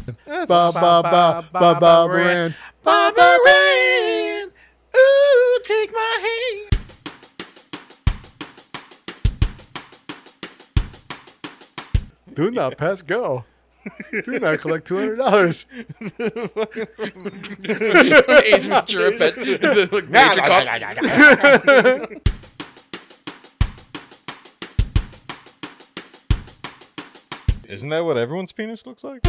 Ba-ba-ba-ba-ba-ba-ran. Ba-ba-ran. Ooh, take my hand. Do not pass go. Do not collect $200. Ace Ventura pet. Major cop. Isn't that what everyone's penis looks like?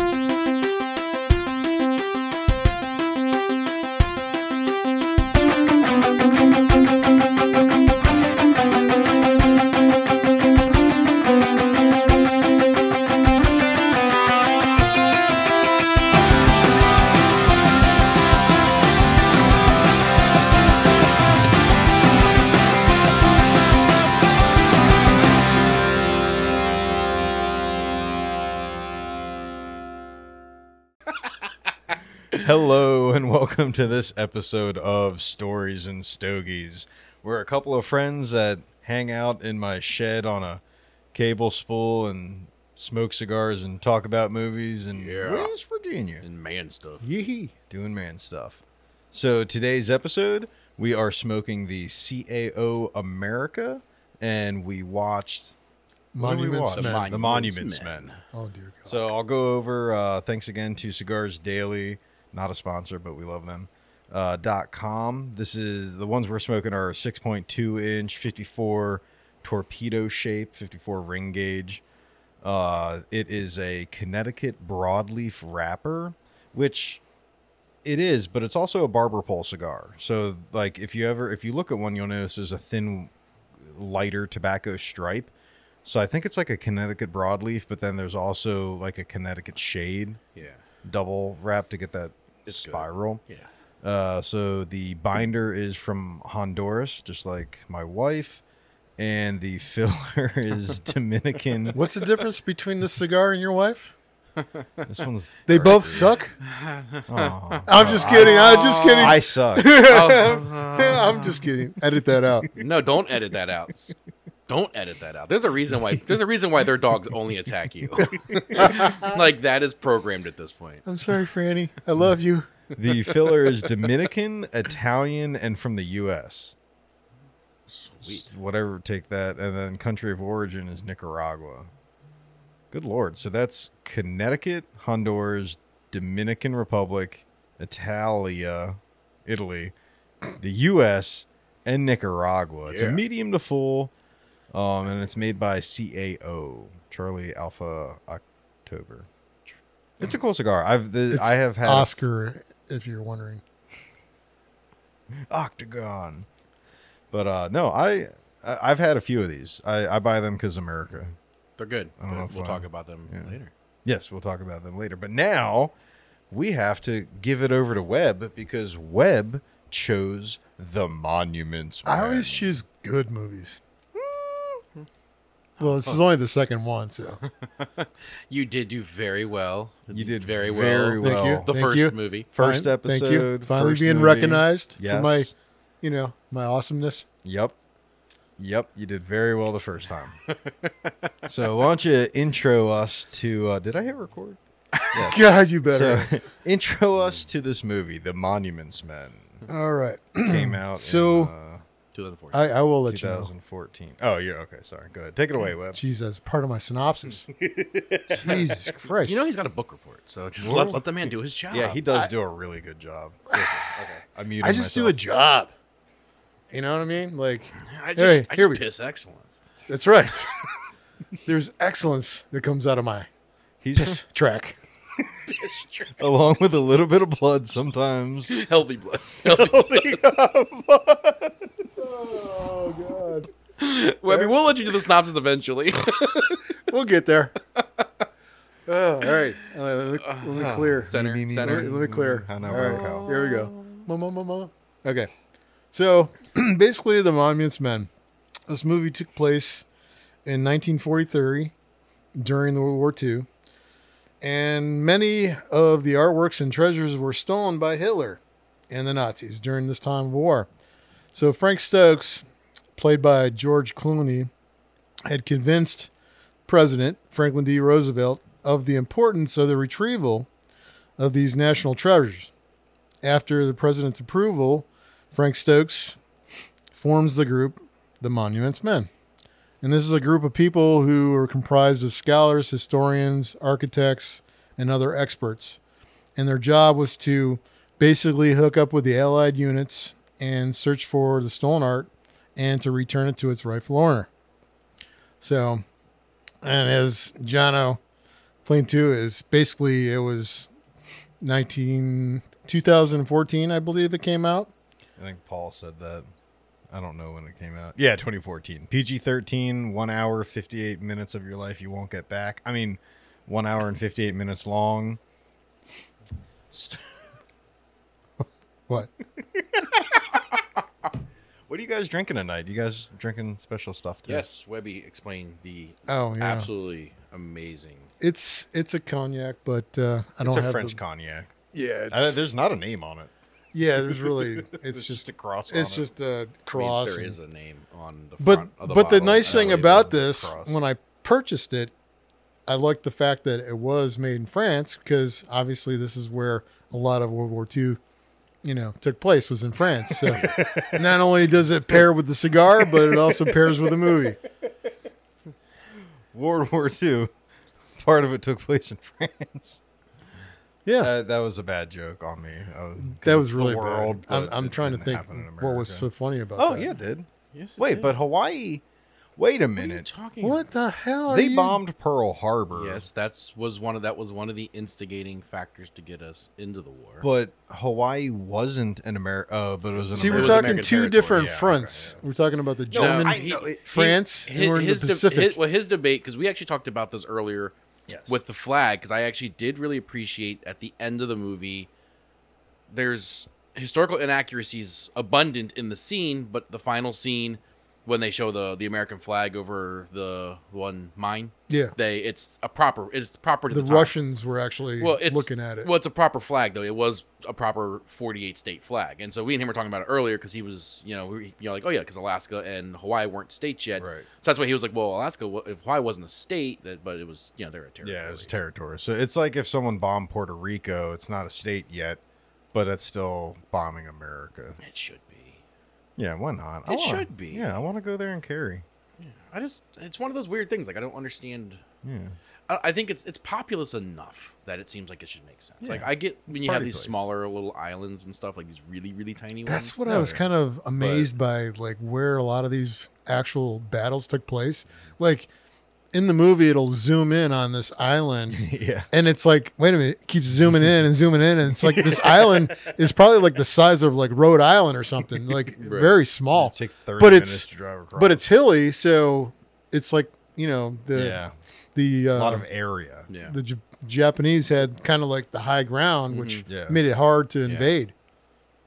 Hello and welcome to this episode of Stories and Stogies. We're a couple of friends that hang out in my shed on a cable spool and smoke cigars and talk about movies in West Virginia. And man stuff. Yee. Doing man stuff. So today's episode, we are smoking the CAO America, and we watched Monuments Men. The Monuments Men. Oh, dear God. So I'll go over, thanks again to Cigars Daily, not a sponsor, but we love them, .com. This is, the ones we're smoking are 6.2 inch, 54 torpedo shape, 54 ring gauge. It is a Connecticut broadleaf wrapper, which it is, but it's also a barber pole cigar. So like if you look at one, you'll notice there's a thin, lighter tobacco stripe. So I think it's like a Connecticut broadleaf, but then there's also like a Connecticut shade. Yeah. Double wrap to get that It's spiral. Good. Yeah. So the binder is from Honduras, just like my wife, and the filler is Dominican. What's the difference between this cigar and your wife? This one's They both suck? Aw. I'm just kidding. I'm just kidding. I suck. I'm just kidding. Edit that out. No, don't edit that out. Don't edit that out. There's a reason why their dogs only attack you. Like that is programmed at this point. I'm sorry, Franny. I love you. The filler is Dominican, Italian, and from the U.S. Sweet. Whatever, take that. And then country of origin is Nicaragua. Good Lord. So that's Connecticut, Honduras, Dominican Republic, Italy, the U.S., and Nicaragua. It's a medium to full, and it's made by CAO, Charlie Alpha October. It's a cool cigar. I have had Oscar, if you're wondering. Octagon. But no, I've had a few of these. I buy them because America. They're good. I don't know if We'll talk about them later. Yes, we'll talk about them later. But now we have to give it over to Webb because Webb chose The Monuments Men. I always choose good movies. Well, this is only the second one, so. You did do very well. You did very well. very well. Thank you. The Thank first you. movie. First Fine. episode. Thank you. Finally first being movie. recognized Yes. for my awesomeness. Yep. You did very well the first time. So why don't you intro us to... did I hit record? Yes. God, you better. So intro us to this movie, The Monuments Men. All right. Came out So- in 2014. I will let you know. 2014. Oh, yeah. Okay. Sorry. Go ahead. Take it away, Webb. Jeez, that's part of my synopsis. Jesus Christ. You know he's got a book report, so just let the man do his job. Yeah, he does do a really good job. Okay. I muted I just do a myself. job. You know what I mean? Like, I just, Hey, I here just we- piss excellence. that's right. There's excellence that comes out of my He's piss track. along with a little bit of blood sometimes. Healthy blood. Healthy blood. Oh, God. Webby, we'll let you do the synopsis eventually. We'll get there. Oh, all right. Let me clear. Center. Me, Center. Let me clear. I know All where right, to go. here we go. Mama. Okay. So, basically, The Monuments Men. This movie took place in 1943 during the World War II. And many of the artworks and treasures were stolen by Hitler and the Nazis during this time of war. So Frank Stokes, played by George Clooney, had convinced President Franklin D. Roosevelt of the importance of the retrieval of these national treasures. After the president's approval, Frank Stokes forms the group, the Monuments Men. And this is a group of people who are comprised of scholars, historians, architects, and other experts. And their job was to basically hook up with the Allied units and search for the stolen art and to return it to its rightful owner. So, and as Jono Plane 2 is basically, it was 2014, I believe it came out. I think Paul said that. I don't know when it came out. Yeah, 2014. PG-13, 1 hour, 58 minutes of your life you won't get back. I mean, 1 hour and 58 minutes long. What? What are you guys drinking tonight? You guys drinking special stuff too? Yes, Webby explained the Oh, yeah. absolutely amazing. It's a cognac, but I It's don't a have French the, cognac. Yeah, There's not a name on it. yeah. There's really, it's just just a cross. it's on just a I mean, cross. there and- is a name on the but front of the but the bottle. nice thing Label. about this, cross. when I purchased it, I liked the fact that it was made in France, because obviously this is where a lot of World War II, took place, was in France. So not only does it pair with the cigar, but it also pairs with the movie. World War II. Part of it took place in France. Yeah, That was a bad joke on me. that was it's the really world, bad. but I'm it trying to didn't think happen in what was America. so funny about Oh, that. yeah, it did. Yes, it Wait, did. but Hawaii. Wait a What are you minute. talking What the hell are They you? bombed Pearl Harbor. Yes, that was one of the instigating factors to get us into the war. But Hawaii wasn't an America. But it was an See, we're American. was talking American two territory. different Yeah, okay, fronts. We're talking about the German, I know. France, and we're in the Pacific. His debate, because we actually talked about this earlier Yes. with the flag, because I actually did really appreciate at the end of the movie, there's historical inaccuracies abundant in the scene, but the final scene when they show the American flag over the one mine, Yeah, it's proper to the the top. Russians were actually looking at it. Well, it's a proper flag, though. It was a proper 48 state flag. And so we and him were talking about it earlier because he was, like, oh, yeah, because Alaska and Hawaii weren't states yet. Right. So that's why he was like, well, if Hawaii wasn't a state, but it was, they're a territory. Yeah, it was territory. So it's like if someone bombed Puerto Rico, it's not a state yet, but it's still bombing America. It should be. Yeah, why not? It should be. Yeah, I want to go there and carry. It's one of those weird things. Like, I don't understand. Yeah. I think it's populous enough that it seems like it should make sense. Yeah. Like, I get when you have party these place. smaller little islands and stuff, like these really, really tiny ones. That's what I No, was yeah. kind of amazed by, like where a lot of these actual battles took place. Like in the movie, it'll zoom in on this island, Yeah. and it's like, wait a minute, it keeps zooming in, and it's like this island is probably like the size of like Rhode Island or something, like very small. It takes 30 But minutes it's- to drive across. But it's hilly, so it's like the yeah, the a lot of area. Yeah. the Japanese had kind of like the high ground, which Yeah. made it hard to invade.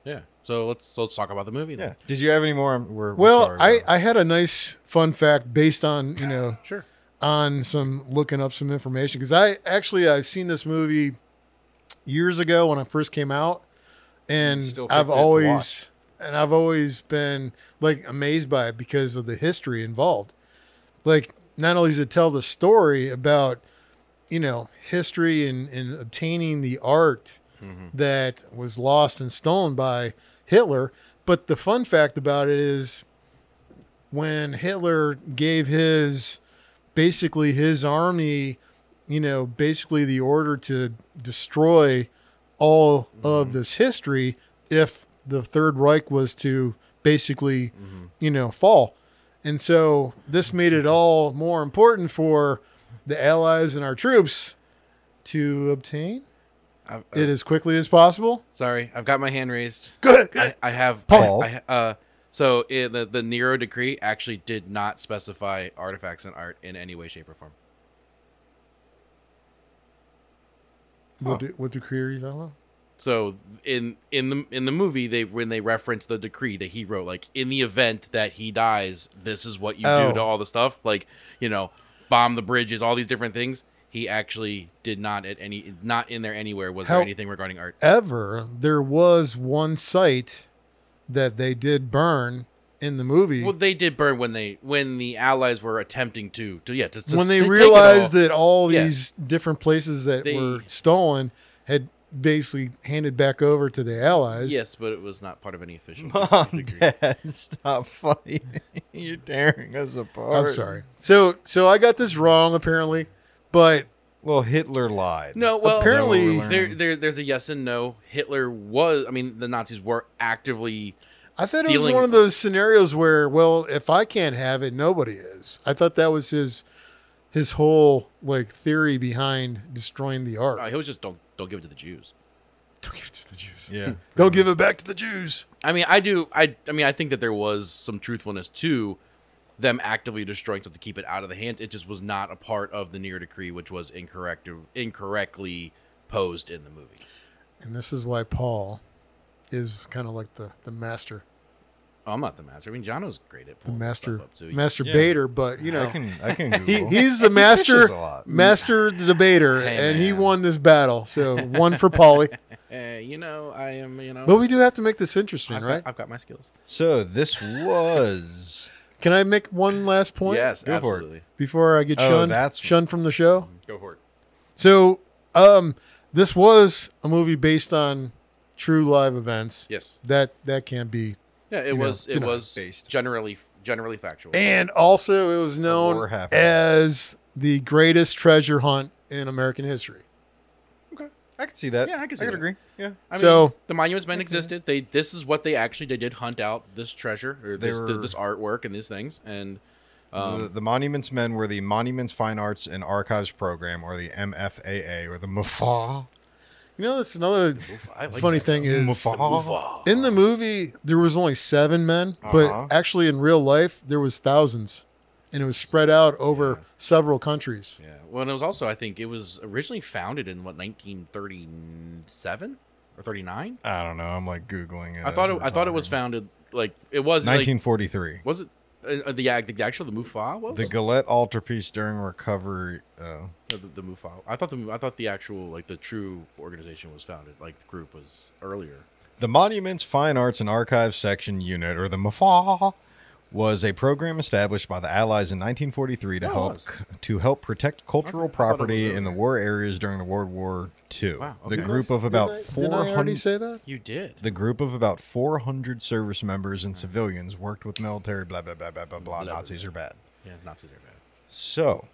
Yeah. So let's talk about the movie then. Yeah. Did you have any more? We're Well, sorry, I had a nice fun fact based on Sure. on some looking up some information, because I've seen this movie years ago when it first came out, and Still picked I've it to always been like amazed by it because of the history involved. Like, not only does it tell the story about history and obtaining the art that was lost and stolen by Hitler, but the fun fact about it is when Hitler gave his army, basically the order to destroy all of this history if the Third Reich was to basically, fall. And so this made it all more important for the Allies and our troops to obtain it as quickly as possible. Sorry, I've got my hand raised. Good. I have Paul. So the Nero decree actually did not specify artifacts and art in any way, shape, or form. What decree are you talking about? So in the movie, when they reference the decree that he wrote, like in the event that he dies, this is what you do to all the stuff, like bomb the bridges, all these different things. He actually did not not in there anywhere was there anything regarding art. However, there was one site that they did burn in the movie. Well, they did burn when the Allies were attempting to when they take it realized all. that all Yeah. these different places that They- were stolen had basically handed back over to the Allies. Yes, but it was not part of any official Mom, decree. Dad, stop fighting. You're tearing us apart. I'm sorry. So I got this wrong apparently, but Well, Hitler lied. No, well, Apparently- Is that what we're learning? there's a yes and no. Hitler was, I mean, the Nazis were actively I thought it stealing. was one of those scenarios where, well, if I can't have it, nobody is. I thought that was his whole like theory behind destroying the art. He was just don't give it to the Jews. Don't give it to the Jews. Yeah. Don't give it back to the Jews. I mean, I do. I mean, I think that there was some truthfulness to them actively destroying stuff to keep it out of the hands. It just was not a part of the Near Decree, which was incorrectly posed in the movie. And this is why Paul is kind of like the master, Oh, I'm not the master. I mean, Jono's great at the pulling master, stuff up too. master Yeah. baiter, but you know, I can Google. he's the master, fishes a lot. master debater, Hey, and he man. won this battle. So one for Paulie. You know, I am. You know, But we do have to make this interesting, I've right? got, I've got my skills. So this was. Can I make one last point? Yes, Go for it. absolutely. Before I get Oh, shunned from the show. Go for it. So, this was a movie based on true live events. Yes. That can't be. Yeah, it You know, was. you It know, was based. generally factual. And also, it was war known happened. as the greatest treasure hunt in American history. I can see that. Yeah, I can see I that. can agree. Yeah. I mean, So- the Monuments Men existed. This is what they did hunt out this treasure or They this were- this artwork and these things. And The Monuments Men were the Monuments Fine Arts and Archives Program, or the MFAA, or the MFA. You know, that's another I like funny that. thing is MFA. in the movie there was only 7 men, Uh-huh. but actually in real life there was thousands, and it was spread out over several countries. Yeah. Well, and it was also, I think it was originally founded in 1937 or 39. I don't know. I'm like Googling it. I thought it was founded like it was 1943. Like, was it the actual the Mufa was The Galette altarpiece during recovery. Oh. the Mufa? I thought the actual like the true organization was founded, like the group was earlier. The Monuments Fine Arts and Archives Section Unit, or the MFA, was a program established by the Allies in 1943 to help protect cultural Okay, I thought it property was in the war areas during the World War II. Wow, The okay. group of about Did I already 400 say that? You did. The group of about 400 service members and civilians worked with military, blah, blah, blah, blah, blah, blah. Blah, Nazis blah. are bad. Yeah, Nazis are bad. So,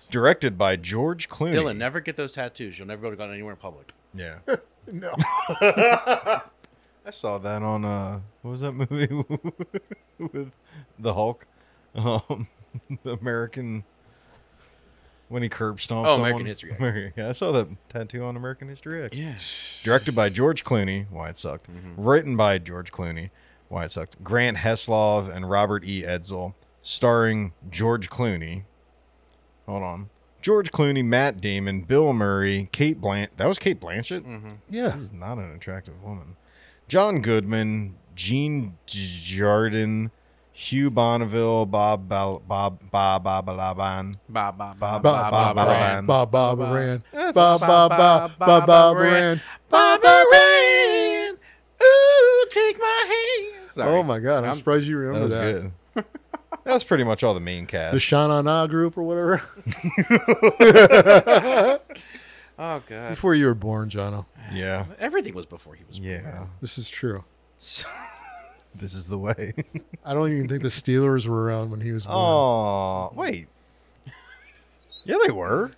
directed by George Clooney. Dylan, never get those tattoos. You'll never be able to go anywhere in public. Yeah. No. I saw that on, what was that movie with the Hulk? The American, when he curb stomped someone. American History X. Yeah, I saw that tattoo on American History X. Yeah. Directed by George Clooney, why it sucked. Written by George Clooney, why it sucked. Grant Heslov and Robert E. Edsel. Starring George Clooney. Hold on. George Clooney, Matt Damon, Bill Murray, Kate Blanchett. That was Kate Blanchett? Yeah. She's not an attractive woman. John Goodman, Gene Jardin, Hugh Bonneville, Bob Balaban. Ba ba Ba, ba ba, ba ba, ba Ran. Bob Ran. That's- Bob Ran. Ran. Ooh, take my hand. Sorry. Oh my God! I'm surprised you That remember was that. good. That's pretty much all the main cast. The Shana Na group or whatever. Oh god. Before you were born, Jono. Yeah. Everything was before he was born. Yeah. This is true. This is the way. I don't even think the Steelers were around when he was born. Oh, wait. Yeah, they were.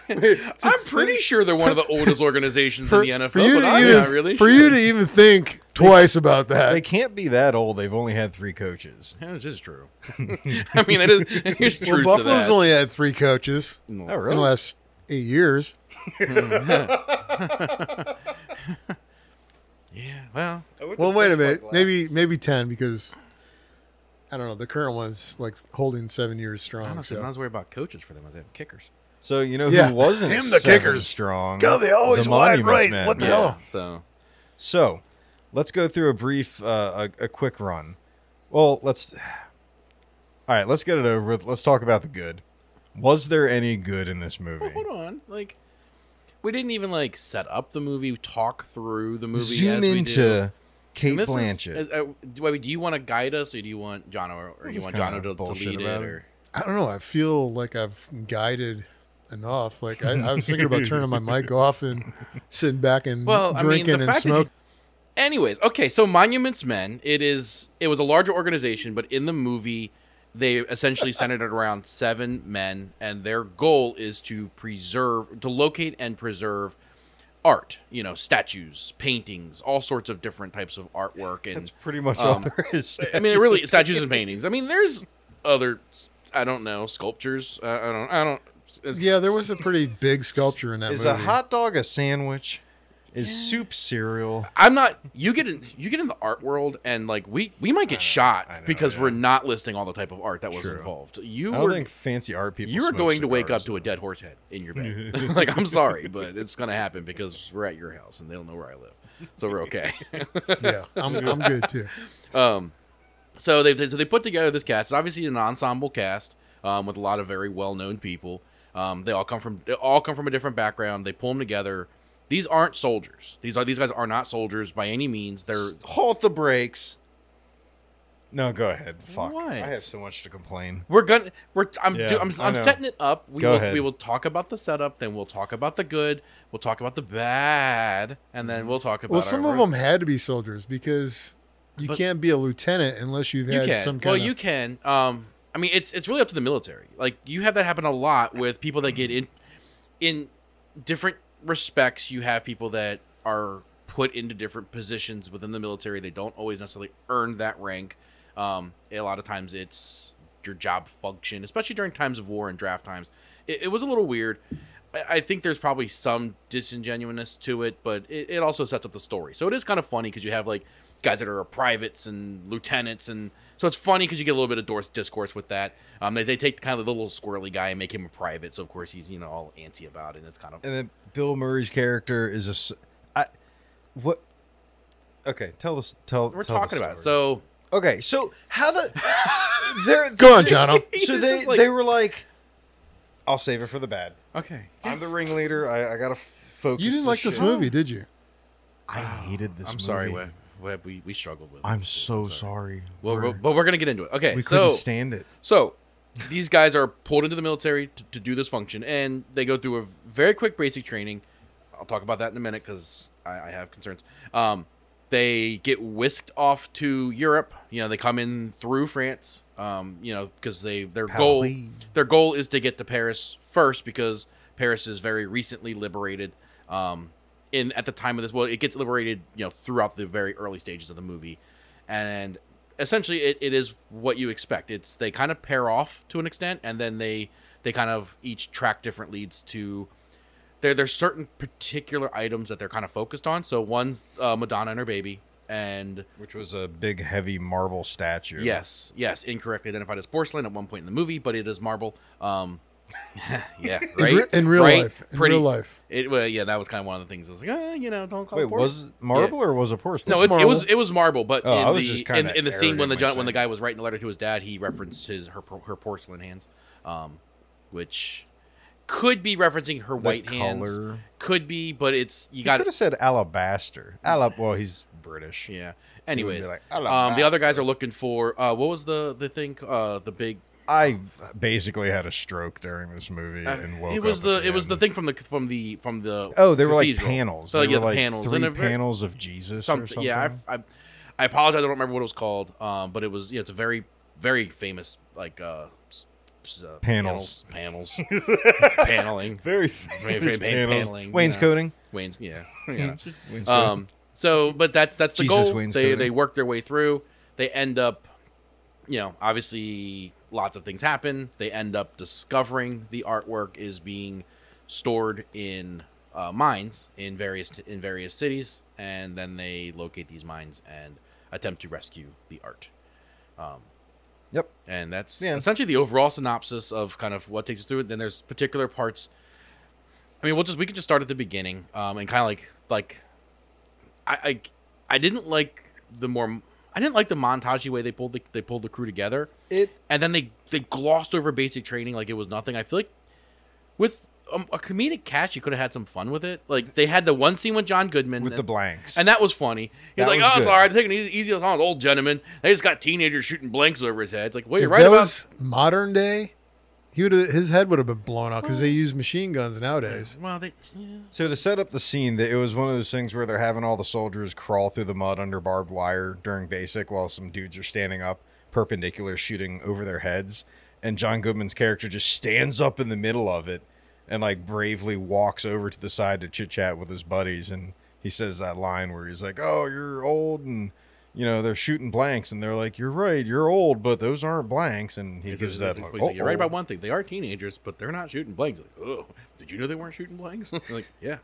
I'm pretty sure they're one of the oldest organizations in the NFL, for you but to I'm even, not really for sure. you to even think twice about that. They can't be that old. They've only had 3 coaches. Yeah, this is true. I mean, there's Well, truth to Buffalo's that. only had 3 coaches Oh, in really? the last 8 years. Yeah, well, Well, wait a minute. Maybe 10 because I don't know. The current one's like holding 7 years strong. honestly, So. I was worried about coaches for them. I was having kickers. So, you know Yeah. who wasn't Damn the 7 kickers. strong? God, they always the wide Monuments right. Men. What the Yeah. hell? So, Let's go through a brief, a quick run. Well, all right, let's get it over with. Let's talk about the good. Was there any good in this movie? well, hold on. Like, we didn't even like set up the movie, talk through the movie. Zoom as we do. into Kate And this Blanchett. Is, do you want to guide us, or do you want Jono, or you just want kinda Jono to bullshit lead it, about it. or I don't know. I feel like I've guided enough. Like I was thinking about turning my mic off and sitting back and drinking and smoking. Anyways, okay, so Monuments Men, it was a larger organization, but in the movie, they essentially centered it around 7 men, and their goal is to locate and preserve art, statues, paintings, all sorts of different types of artwork. And that's pretty much all there is. I mean, really, statues and paintings. I mean, there's other, I don't know, sculptures. I don't. Yeah, there was a pretty big sculpture in that movie. Is a hot dog a sandwich? Is soup cereal? I'm not. You get in the art world, and like we might get shot because we're not listing all the type of art that was involved. I don't think fancy art people. You are going to wake up to a dead horse head in your bed. Like, I'm sorry, but it's gonna happen because we're at your house and they don't know where I live, so we're okay. Yeah, I'm good too. So they put together this cast. It's obviously an ensemble cast with a lot of very well known people. They all come from a different background. They pull them together. These aren't soldiers. These guys are not soldiers by any means. They're halt the brakes. No, go ahead. Fuck. What? I have so much to complain. I'm setting it up. We will talk about the setup, then we'll talk about the good, we'll talk about the bad, and then we'll talk about. Well, some of them had to be soldiers because you can't be a lieutenant unless you've had some kind of. Well, you can. I mean, it's really up to the military. Like, you have that happen a lot with people that get in different respects. You have people that are put into different positions within the military. They don't always necessarily earn that rank. A lot of times it's your job function, especially during times of war and draft times. It was a little weird. I think there's probably some disingenuousness to it, but it also sets up the story. So it is kind of funny because you have like guys that are privates and lieutenants, and so it's funny because you get a little bit of discourse with that. They take kind of the little squirrely guy and make him a private, so of course he's all antsy about it. And it's kind of. And then Bill Murray's character is what? Okay, tell us. We're talking about it. So okay, so how go on, Jono. So they were like, I'll save it for the bad. Okay, I'm the ringleader. I gotta focus. You didn't like this movie, did you? I hated this. I'm sorry, we struggled with it. I'm so sorry. Well, but we're gonna get into it. Okay, we couldn't stand it. So these guys are pulled into the military to do this function, and they go through a very quick basic training. I'll talk about that in a minute because I have concerns. They get whisked off to Europe. They come in through France. Because their goal is to get to Paris first, because Paris is very recently liberated. At the time of this, it gets liberated, throughout the very early stages of the movie, and essentially it is what you expect. They kind of pair off to an extent, and then they kind of each track different leads to. There's certain particular items that they're kind of focused on. So one's Madonna and her baby, which was a big, heavy marble statue. Yes, incorrectly identified as porcelain at one point in the movie, but it is marble. Yeah, right. In real life, real life. That was kind of one of the things. I was like, don't call it. Wait, was it marble or was it porcelain? No, it was marble. But in the scene when the guy was writing the letter to his dad, he referenced her porcelain hands, which could be referencing her white hands. Could be, but you got. Could have said alabaster. Well, he's British. Yeah. Anyways, the other guys are looking for what was the thing? The big. I basically had a stroke during this movie and woke up. It was the thing from the. Oh, they were cathedral. Like panels. So they were the like panels. Panels of Jesus or something. Yeah, I apologize. I don't remember what it was called. But it was it's a very, very famous panels paneling. Very paneling. Wainscoting. So, but that's the Jesus goal. They work their way through. They end up, obviously lots of things happen. They end up discovering the artwork is being stored in mines in various cities, and then they locate these mines and attempt to rescue the art. Yep. And that's essentially the overall synopsis of kind of what takes us through it. Then there's particular parts. I mean, we could just start at the beginning, and kind of like I didn't like the montagey way they pulled the crew together. And then they glossed over basic training like it was nothing. I feel like with a comedic cast, you could have had some fun with it. Like, they had the one scene with John Goodman with the blanks, and that was funny. He's like, "Oh, it's all right. They're taking it easy on an old gentleman. They just got teenagers shooting blanks over his head." It's like, well, you're right about modern day. his head would have been blown out because they use machine guns nowadays. Well, So to set up the scene, that it was one of those things where they're having all the soldiers crawl through the mud under barbed wire during basic while some dudes are standing up perpendicular shooting over their heads. And John Goodman's character just stands up in the middle of it and like bravely walks over to the side to chit chat with his buddies. And he says that line where he's like, "Oh, you're old and they're shooting blanks," and they're like, "You're right, you're old, but those aren't blanks." And he gives that, like, like, "You're right about one thing. They are teenagers, but they're not shooting blanks." Like, "Oh, did you know they weren't shooting blanks?" Like, yeah.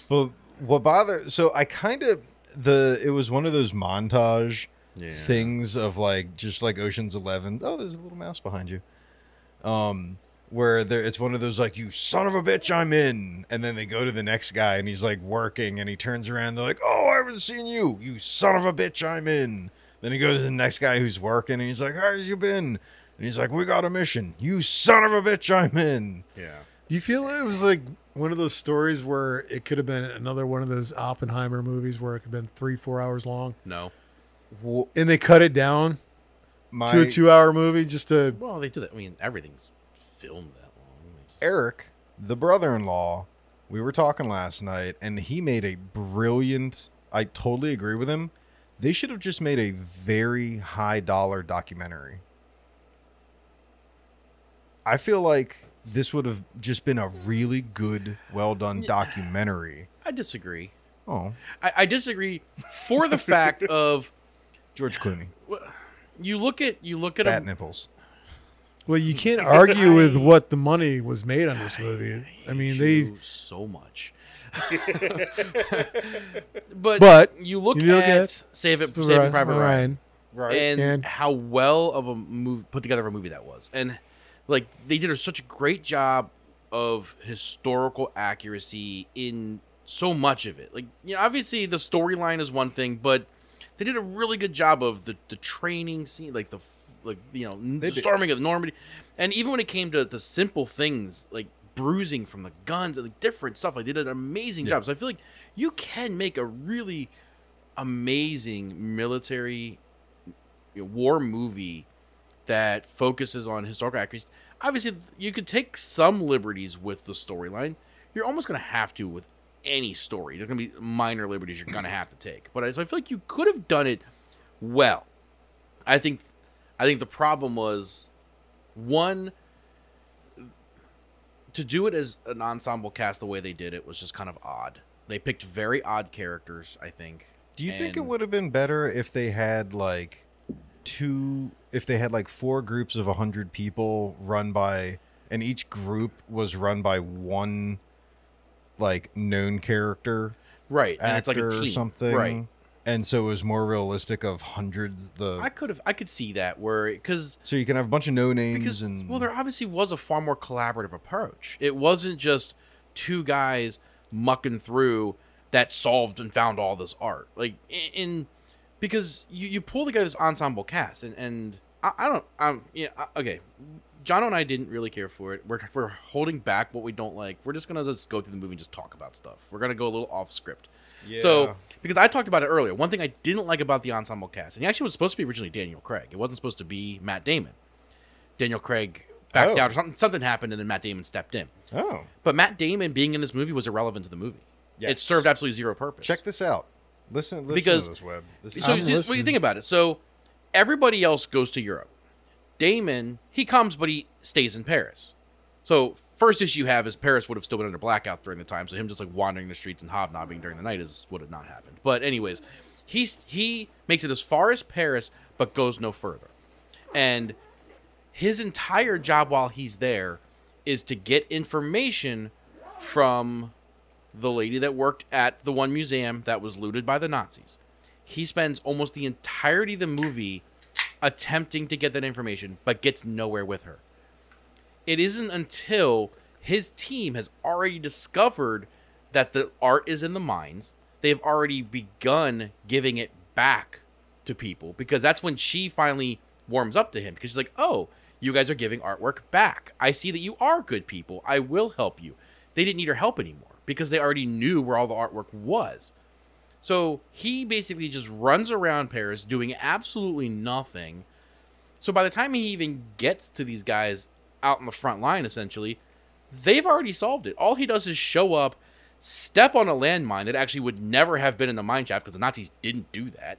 Well, what bothers? So I kind of it was one of those montage things of like just like Ocean's 11. Oh, there's a little mouse behind you. Where it's one of those like, "You son of a bitch, I'm in," and then they go to the next guy and he's like working and he turns around, they're like, "Oh, I haven't seen you, you son of a bitch, I'm in." Then he goes to the next guy who's working and he's like, "How's you been?" And he's like, "We got a mission, you son of a bitch, I'm in." Yeah. You feel it was like one of those stories where it could have been another one of those Oppenheimer movies where it could have been 3-4 hours long, No. and they cut it down to a 2-hour movie just to. Well, they do that. I mean, everything's filmed that long. Eric, the brother-in-law, we were talking last night, and he made a brilliant, I totally agree with him, they should have just made a very high-dollar documentary. I feel like this would have just been a really good, well-done documentary. I disagree. Oh. I disagree for the fact of George Clooney. You look at Bat nipples. Well, you can't argue with what the money was made on this movie. I mean, they so much. but you look at Saving Private Ryan, right? And how well of a movie put together of a movie that was, and like they did such a great job of historical accuracy in so much of it. Like, obviously the storyline is one thing, but they did a really good job of the training scene, the storming of Normandy, and even when it came to the simple things like bruising from the guns and different stuff, they did an amazing job. So I feel like you can make a really amazing military war movie that focuses on historical accuracy. Obviously, you could take some liberties with the storyline. You're almost going to have to with any story. There's going to be minor liberties you're going to have to take. But so I feel like you could have done it well. I think the problem was, one, to do it as an ensemble cast the way they did it was just kind of odd. They picked very odd characters, I think. Do you think it would have been better if they had like 4 groups of 100 people run by, and each group was run by one like known character, right? And it's like a team, or something, right? And so it was more realistic of hundreds. I could see that because so you can have a bunch of no names there obviously was a far more collaborative approach. It wasn't just 2 guys mucking through that solved and found all this art. Like because you pull together this ensemble cast and okay. John and I didn't really care for it. We're holding back what we don't like. We're just gonna go through the movie and just talk about stuff. We're gonna go a little off script. Yeah. So, because I talked about it earlier, one thing I didn't like about the ensemble cast, and he actually was supposed to be originally Daniel Craig. It wasn't supposed to be Matt Damon. Daniel Craig backed out, or something happened, and then Matt Damon stepped in. Oh. But Matt Damon being in this movie was irrelevant to the movie. Yes. It served absolutely zero purpose. Check this out. Listen to this, Webb. So what do you think about it? So everybody else goes to Europe. Damon, he comes, but he stays in Paris. So first issue you have is Paris would have still been under blackout during the time, so him just like wandering the streets and hobnobbing during the night would have not happened. But anyways, he makes it as far as Paris, but goes no further. And his entire job while he's there is to get information from the lady that worked at the one museum that was looted by the Nazis. He spends almost the entirety of the movie attempting to get that information, but gets nowhere with her. It isn't until his team has already discovered that the art is in the mines, they've already begun giving it back to people, because that's when she finally warms up to him, because she's like, "Oh, you guys are giving artwork back. I see that you are good people. I will help you." They didn't need her help anymore because they already knew where all the artwork was. So he basically just runs around Paris doing absolutely nothing. So by the time he even gets to these guys out in the front line, essentially, they've already solved it. All he does is show up, step on a landmine that actually would never have been in the mine shaft because the Nazis didn't do that.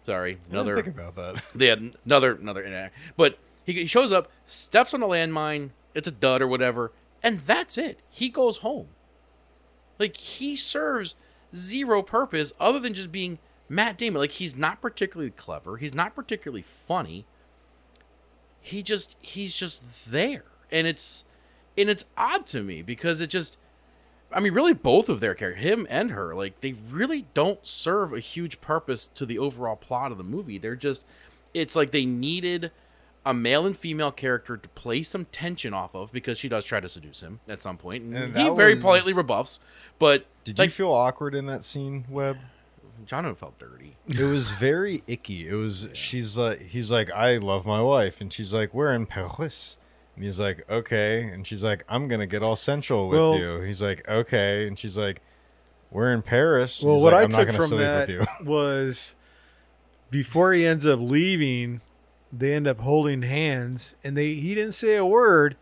Sorry, another. I didn't think about that. Yeah, another. But he shows up, steps on a landmine. It's a dud or whatever, and that's it. He goes home. Like, he serves zero purpose other than just being Matt Damon. Like, he's not particularly clever. He's not particularly funny. He's just there, and it's odd to me because it just. I mean, really, both of their characters, him and her, like, they really don't serve a huge purpose to the overall plot of the movie. They're just, it's like they needed a male and female character to play some tension off of because she does try to seduce him at some point, and he very politely rebuffs. But did you feel awkward in that scene, Webb? Jonathan felt dirty. It was very icky. It was. He's like, I love my wife, and she's like, we're in Paris. And he's like, okay. And she's like, I'm going to get all sensual with you. He's like, okay. And she's like, we're in Paris. Well, he's what like, I I'm not took gonna from sleep that with you. was before he ends up leaving, they end up holding hands, and he didn't say a word,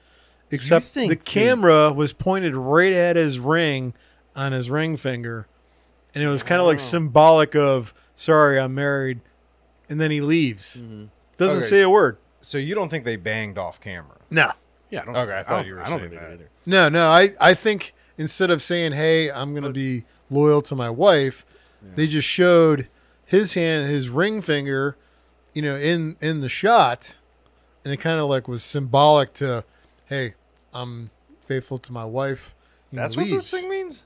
except the camera was pointed right at his ring on his ring finger. And it was kind of like symbolic of, sorry, I'm married. And then he leaves. Mm-hmm. Doesn't say a word. So you don't think they banged off camera? No. Yeah. I thought you were saying that. Either. No. I think instead of saying, hey, I'm going to be loyal to my wife, they just showed his hand, his ring finger, in the shot. And it kind of like was symbolic to, hey, I'm faithful to my wife. That's what this thing means?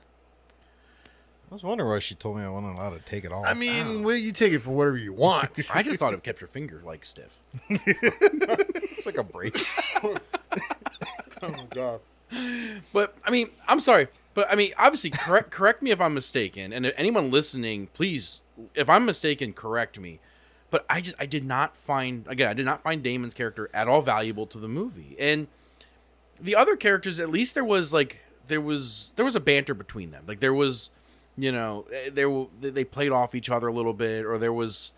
I was wondering why she told me I wasn't allowed to take it off. I mean, well, you take it for whatever you want. I just thought it kept your finger like stiff. It's like a brace. Oh my god! But I mean, I'm sorry, but I mean, obviously, correct me if I'm mistaken, and if anyone listening, please, if I'm mistaken, correct me. But I did not find Damon's character at all valuable to the movie, and the other characters, at least there was a banter between them, like there was. They played off each other a little bit, or there was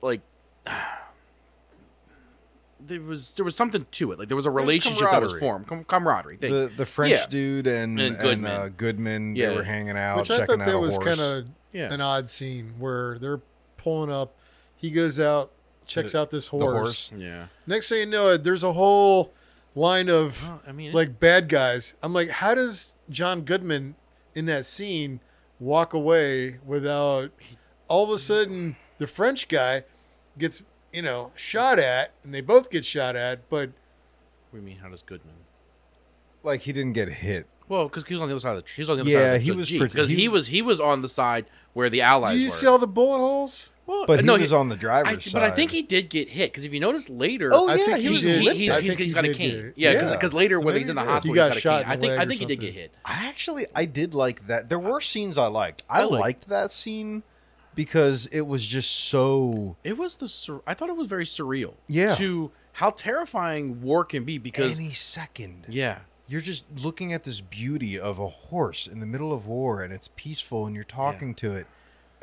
like there was something to it. Like there was a relationship that was formed, camaraderie. The French dude and Goodman, they were hanging out, which checking I thought out that a was horse. kind of an odd scene where they're pulling up. He goes out, checks out this horse. Yeah. Next thing you know, there's a whole line of like bad guys. I'm like, how does John Goodman in that scene walk away without all of a sudden the French guy gets shot at, and they both get shot at, but what do you mean, how does Goodman, like, he didn't get hit? Well, because he was on the other side of the he was on the side where the Allies were. You see all the bullet holes? Well, but he was on the driver's side. But I think he did get hit, because if you notice later, he's got a cane. Yeah, because later when he's in the hospital, he got shot. I think he did get hit. I did like that. There were scenes I liked. I liked that scene because it was just so. I thought it was very surreal. Yeah. To how terrifying war can be, because any second. Yeah. You're just looking at this beauty of a horse in the middle of war, and it's peaceful, and you're talking to it.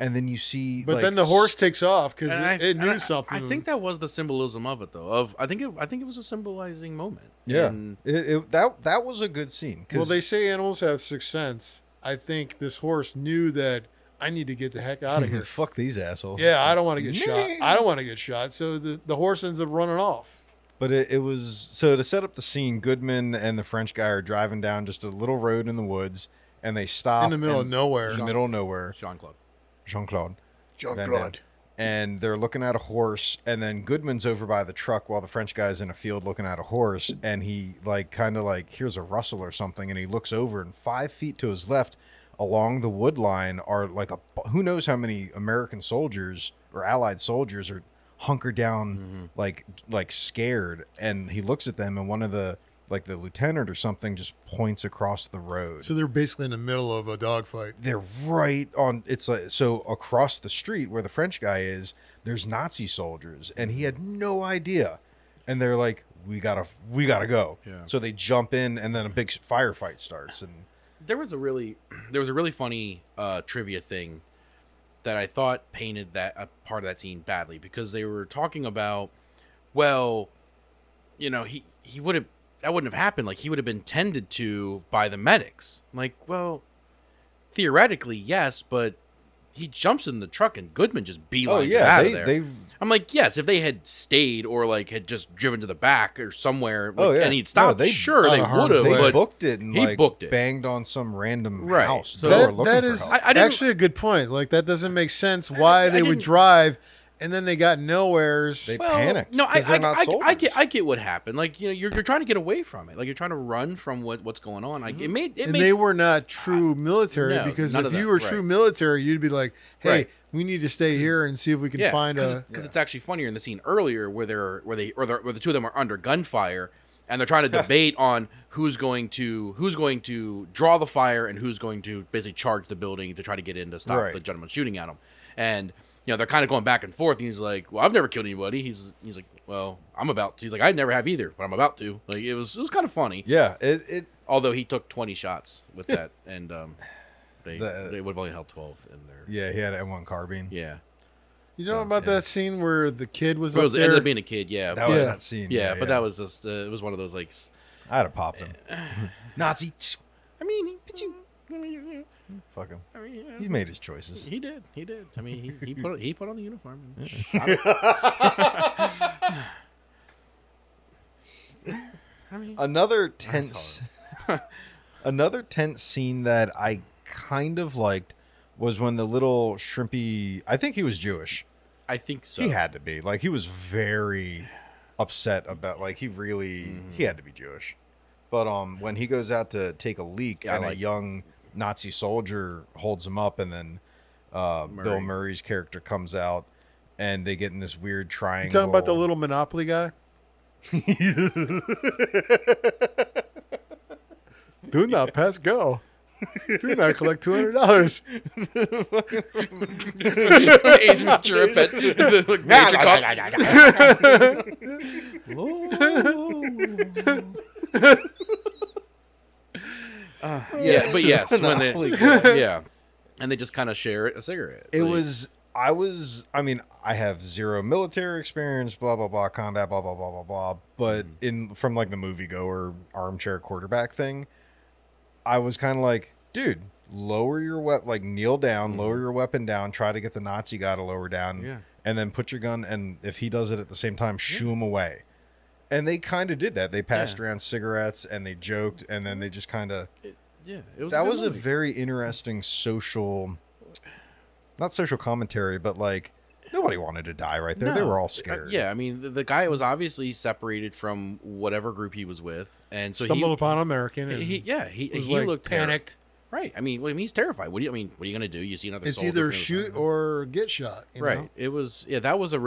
And then you see, but then the horse takes off because it knew something. I think that was the symbolism of it, though. I think it was a symbolizing moment. Yeah, that was a good scene. Well, they say animals have sixth sense. I think this horse knew that I need to get the heck out of here. Fuck these assholes. Yeah, I don't want to get shot. I don't want to get shot. So the horse ends up running off. But it was so to set up the scene. Goodman and the French guy are driving down just a little road in the woods, and they stop in the middle of nowhere. In the middle of nowhere. Jean-Claude. And they're looking at a horse, and then Goodman's over by the truck while the French guy's in a field looking at a horse, and he kind of hears a rustle or something, and he looks over, and 5 feet to his left along the wood line are who knows how many American soldiers or Allied soldiers are hunkered down, like scared, and he looks at them, and one of the lieutenant or something just points across the road. So they're basically in the middle of a dogfight. They're right on. It's so across the street where the French guy is, there's Nazi soldiers, and he had no idea. And they're like, we gotta go. Yeah. So they jump in, and then a big firefight starts. And there was a really funny trivia thing that I thought painted that a part of that scene badly, because they were talking about, well, you know, he would have, that wouldn't have happened. Like, he would have been tended to by the medics. I'm like, well, theoretically, yes, but he jumps in the truck and Goodman just beelines it out of there. I'm like, yes, if they had stayed or like had just driven to the back or somewhere, like, and he'd stopped, they would have. They booked it and he booked it. Banged on some random right. house. So that is actually a good point. Like, that doesn't make sense why they would drive. And then they got nowheres. They panicked. No, I get what happened. Like, you know, you're trying to get away from it. Like, you're trying to run from what's going on. Like, they were not true military, because if you were true military, you'd be like, hey, we need to stay here and see if we can find a. Because it's actually funnier in the scene earlier where the two of them are under gunfire and they're trying to debate on who's going to draw the fire and who's going to basically charge the building to try to get in to stop the gentleman shooting at them. And you know, they're kind of going back and forth. And he's like, "Well, I've never killed anybody." He's like, "Well, I'm about to." He's like, "I never have either, but I'm about to." Like, it was kind of funny. Yeah. Although he took 20 shots with that, and they would have only held 12 in there. Yeah, he had M1 carbine. Yeah. You know about that scene where the kid was up there? It ended up being a kid. Yeah. That was that scene. Yeah, but that was just it was one of those like. I'd have popped him. Nazi. I mean, fuck him. I mean, he made his choices. He did. I mean, he put on the uniform. I mean, another tense scene that I kind of liked was when the little shrimpy. I think he was Jewish. I think so. He had to be. Like, he was very upset about. Like, he really he had to be Jewish. But when he goes out to take a leak and a young Nazi soldier holds him up, and then Bill Murray's character comes out, and they get in this weird triangle. You talking about the little Monopoly guy? Do not pass go. Do not collect $200. Ace Ventura pet. But yes, when they, and they just kind of share a cigarette. I mean, I have zero military experience, blah blah blah, combat, blah blah blah blah blah. But from like the moviegoer armchair quarterback thing, I was kind of like, dude, lower your weapon, like kneel down, lower your weapon down, try to get the Nazi guy to lower down, and then put your gun, and if he does it at the same time, shoo him away. And they kind of did that. They passed around cigarettes and they joked, and then they just kind of. That was a very interesting not social commentary, but like nobody wanted to die right there. No. They were all scared. I mean, the guy was obviously separated from whatever group he was with, and so stumbled upon an American. And he like looked panicked. Right. I mean, he's terrified. What are you going to do? You see another. It's either shoot or get shot. You know? It was. Yeah, that was a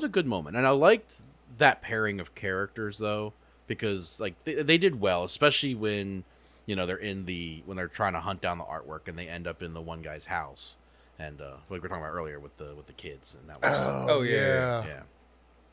good moment, and I liked that pairing of characters though, because like they did well, especially when they're when they're trying to hunt down the artwork and they end up in the one guy's house, and like we were talking about earlier with the kids, and that was yeah.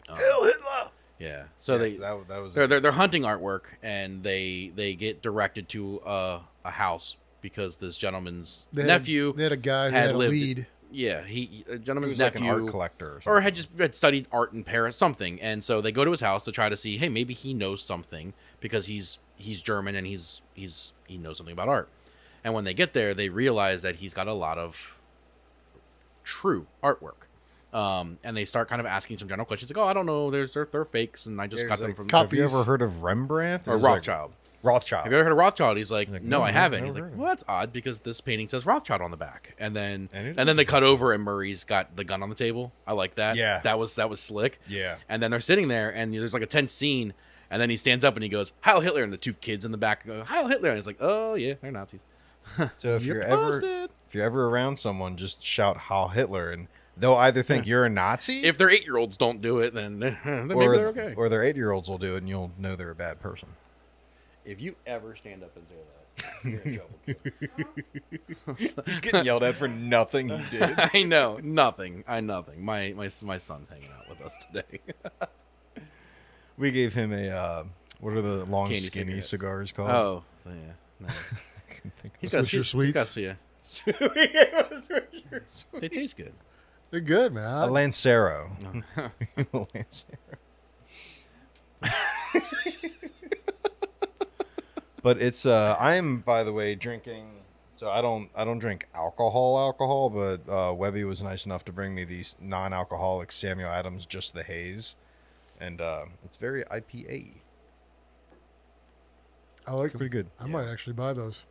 Hail Hitler. Yeah. So they're hunting artwork, and they get directed to a house because this gentleman's nephew they had a guy who had a lead. Yeah, a gentleman's nephew, like an art collector, or had studied art in Paris, something, and so they go to his house to try to see, hey, maybe he knows something because he's German and he knows something about art. And when they get there, they realize that he's got a lot of true artwork, and they start kind of asking some general questions, like, "Oh, I don't know, they're fakes, and I just got them from." Copies. Have you ever heard of Rembrandt or Rothschild? Rothschild. Have you ever heard of Rothschild? He's like, no, I haven't. He's like, well, that's odd because this painting says Rothschild on the back. And then they cut over and Murray's got the gun on the table. I like that. Yeah. That was slick. Yeah. And then they're sitting there and there's like a tense scene, and then he stands up and he goes, "Heil Hitler," and the two kids in the back go, "Heil Hitler." And it's like, oh yeah, they're Nazis. So if you're ever around someone, just shout "Heil Hitler," and they'll either think you're a Nazi. If their 8-year-olds don't do it, then maybe they're okay. Or their 8-year-olds will do it, and you'll know they're a bad person. If you ever stand up and say that, you're in trouble. He's getting yelled at for nothing he did. I know, nothing. My son's hanging out with us today. We gave him a what are the long Candy skinny cigars called? Oh, yeah. No. He's got Sweets. They taste good. They're good, man. A Lancero. A Lancero. But it's I am, by the way, drinking. So I don't drink alcohol, but Webby was nice enough to bring me these non-alcoholic Samuel Adams Just the Haze, and it's very IPA. I like It's pretty good. I might actually buy those.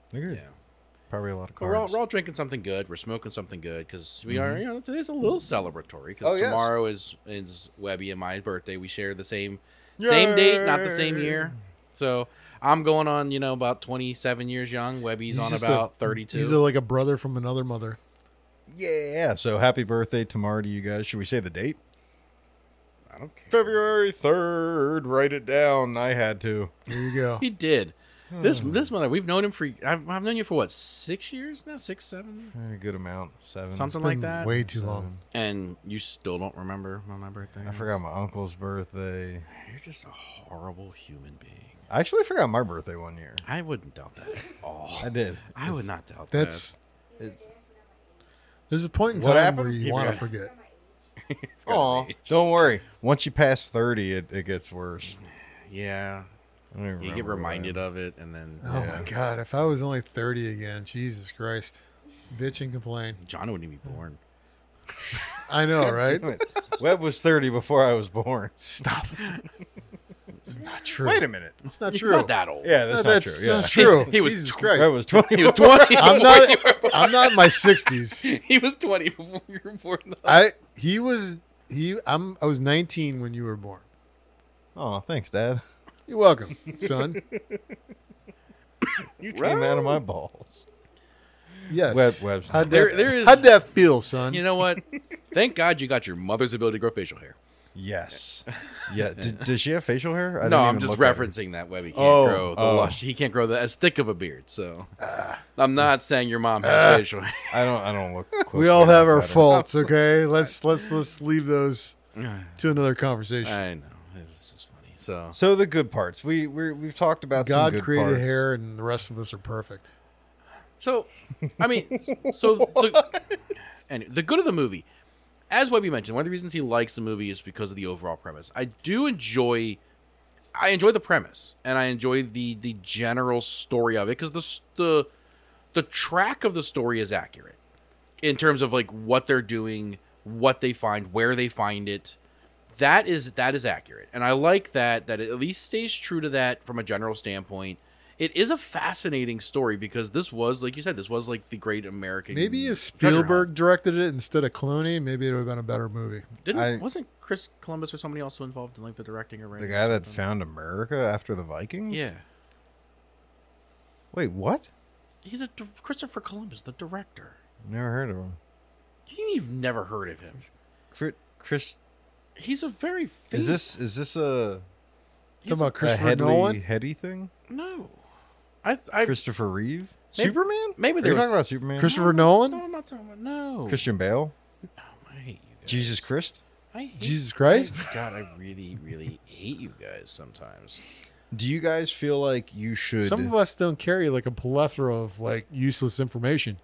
They're good. Yeah. Probably a lot of Well, carbs. we're all drinking something good. We're smoking something good because we are. Today's a little celebratory because Oh, yes. tomorrow is Webby and my birthday. We share the same date, not the same year. So I'm going on, about 27 years young. Webby's on just about 32. He's like a brother from another mother. Yeah. So happy birthday tomorrow to you guys. Should we say the date? I don't care. February 3rd. Write it down. I had to. There you go. He did. This mother, we've known him for. I've known you for what, 6 years now? 6, 7, A good amount. 7. something Been like that. way too long. And you still don't remember when my birthday. I is? forgot my uncle's birthday. You're just a horrible human being. I actually forgot my birthday one year. I wouldn't doubt that at all. I did. I would not doubt That's It, there's a point in What time happened? where you You want to forgot. forget. Aw, don't worry. Once you pass 30, it gets worse. that. Yeah. I don't even You get remember reminded when. of it, and then Oh my God! If I was only 30 again, Jesus Christ, bitch and complain. John wouldn't even be born. I know, right? Damn it. Webb was 30 before I was born. Stop. It's not true. Wait a minute. It's not He's true. not that old. Yeah, that's not true. Yeah. That's true. He was Jesus tw- Christ. Webb was 20. He was 20. I'm before you were not. born. I'm not in my 60s. He was 20 before you were born. Though. I was 19 when you were born. Oh, thanks, Dad. You're welcome, son. You came out of my balls. Yes. Webb's How'd There- that, there is- how'd that feel, son? You know what? Thank God you got your mother's ability to grow facial hair. Yes. Yeah. Does she have facial hair? I No, didn't I'm even just look at her. referencing that Webby can't Oh, grow the oh. lush. He can't grow as thick of a beard. So I'm not saying your mom has facial hair. I don't look. we closely all have enough our at her. faults, okay? Let's leave those to another conversation. I know. It was just funny. So the good parts. We've talked about some God good created parts. hair, and the rest of us are perfect. I mean, the good of the movie, as Webby mentioned, one of the reasons he likes the movie is because of the overall premise. I enjoy the premise, and I enjoy the general story of it because the track of the story is accurate in terms of like what they're doing, what they find, where they find it. That is accurate, and I like that it at least stays true to that from a general standpoint. It is a fascinating story because this was, like you said, this was like the great American. Maybe if treasure Spielberg hunt. directed it instead of Clooney, maybe it would have been a better movie. Wasn't Chris Columbus or somebody also involved in like the directing or The writing? guy or that something? found America after the Vikings? Yeah, Wait, what? he's Christopher Columbus, the director. Never heard of him. You've never heard of him. Chris, He's a very famous. is this a Talking about a Christopher Nolan? heady thing? No, I Christopher Reeve? Maybe- Superman? maybe Are there you was- talking about Superman? Christopher No, Nolan? I'm not talking about no. Christian Bale? I hate you guys. Jesus Christ? I hate Jesus Christ? God, I really, really hate you guys sometimes. Do you guys feel like you should? Some of us don't carry like a plethora of like useless information.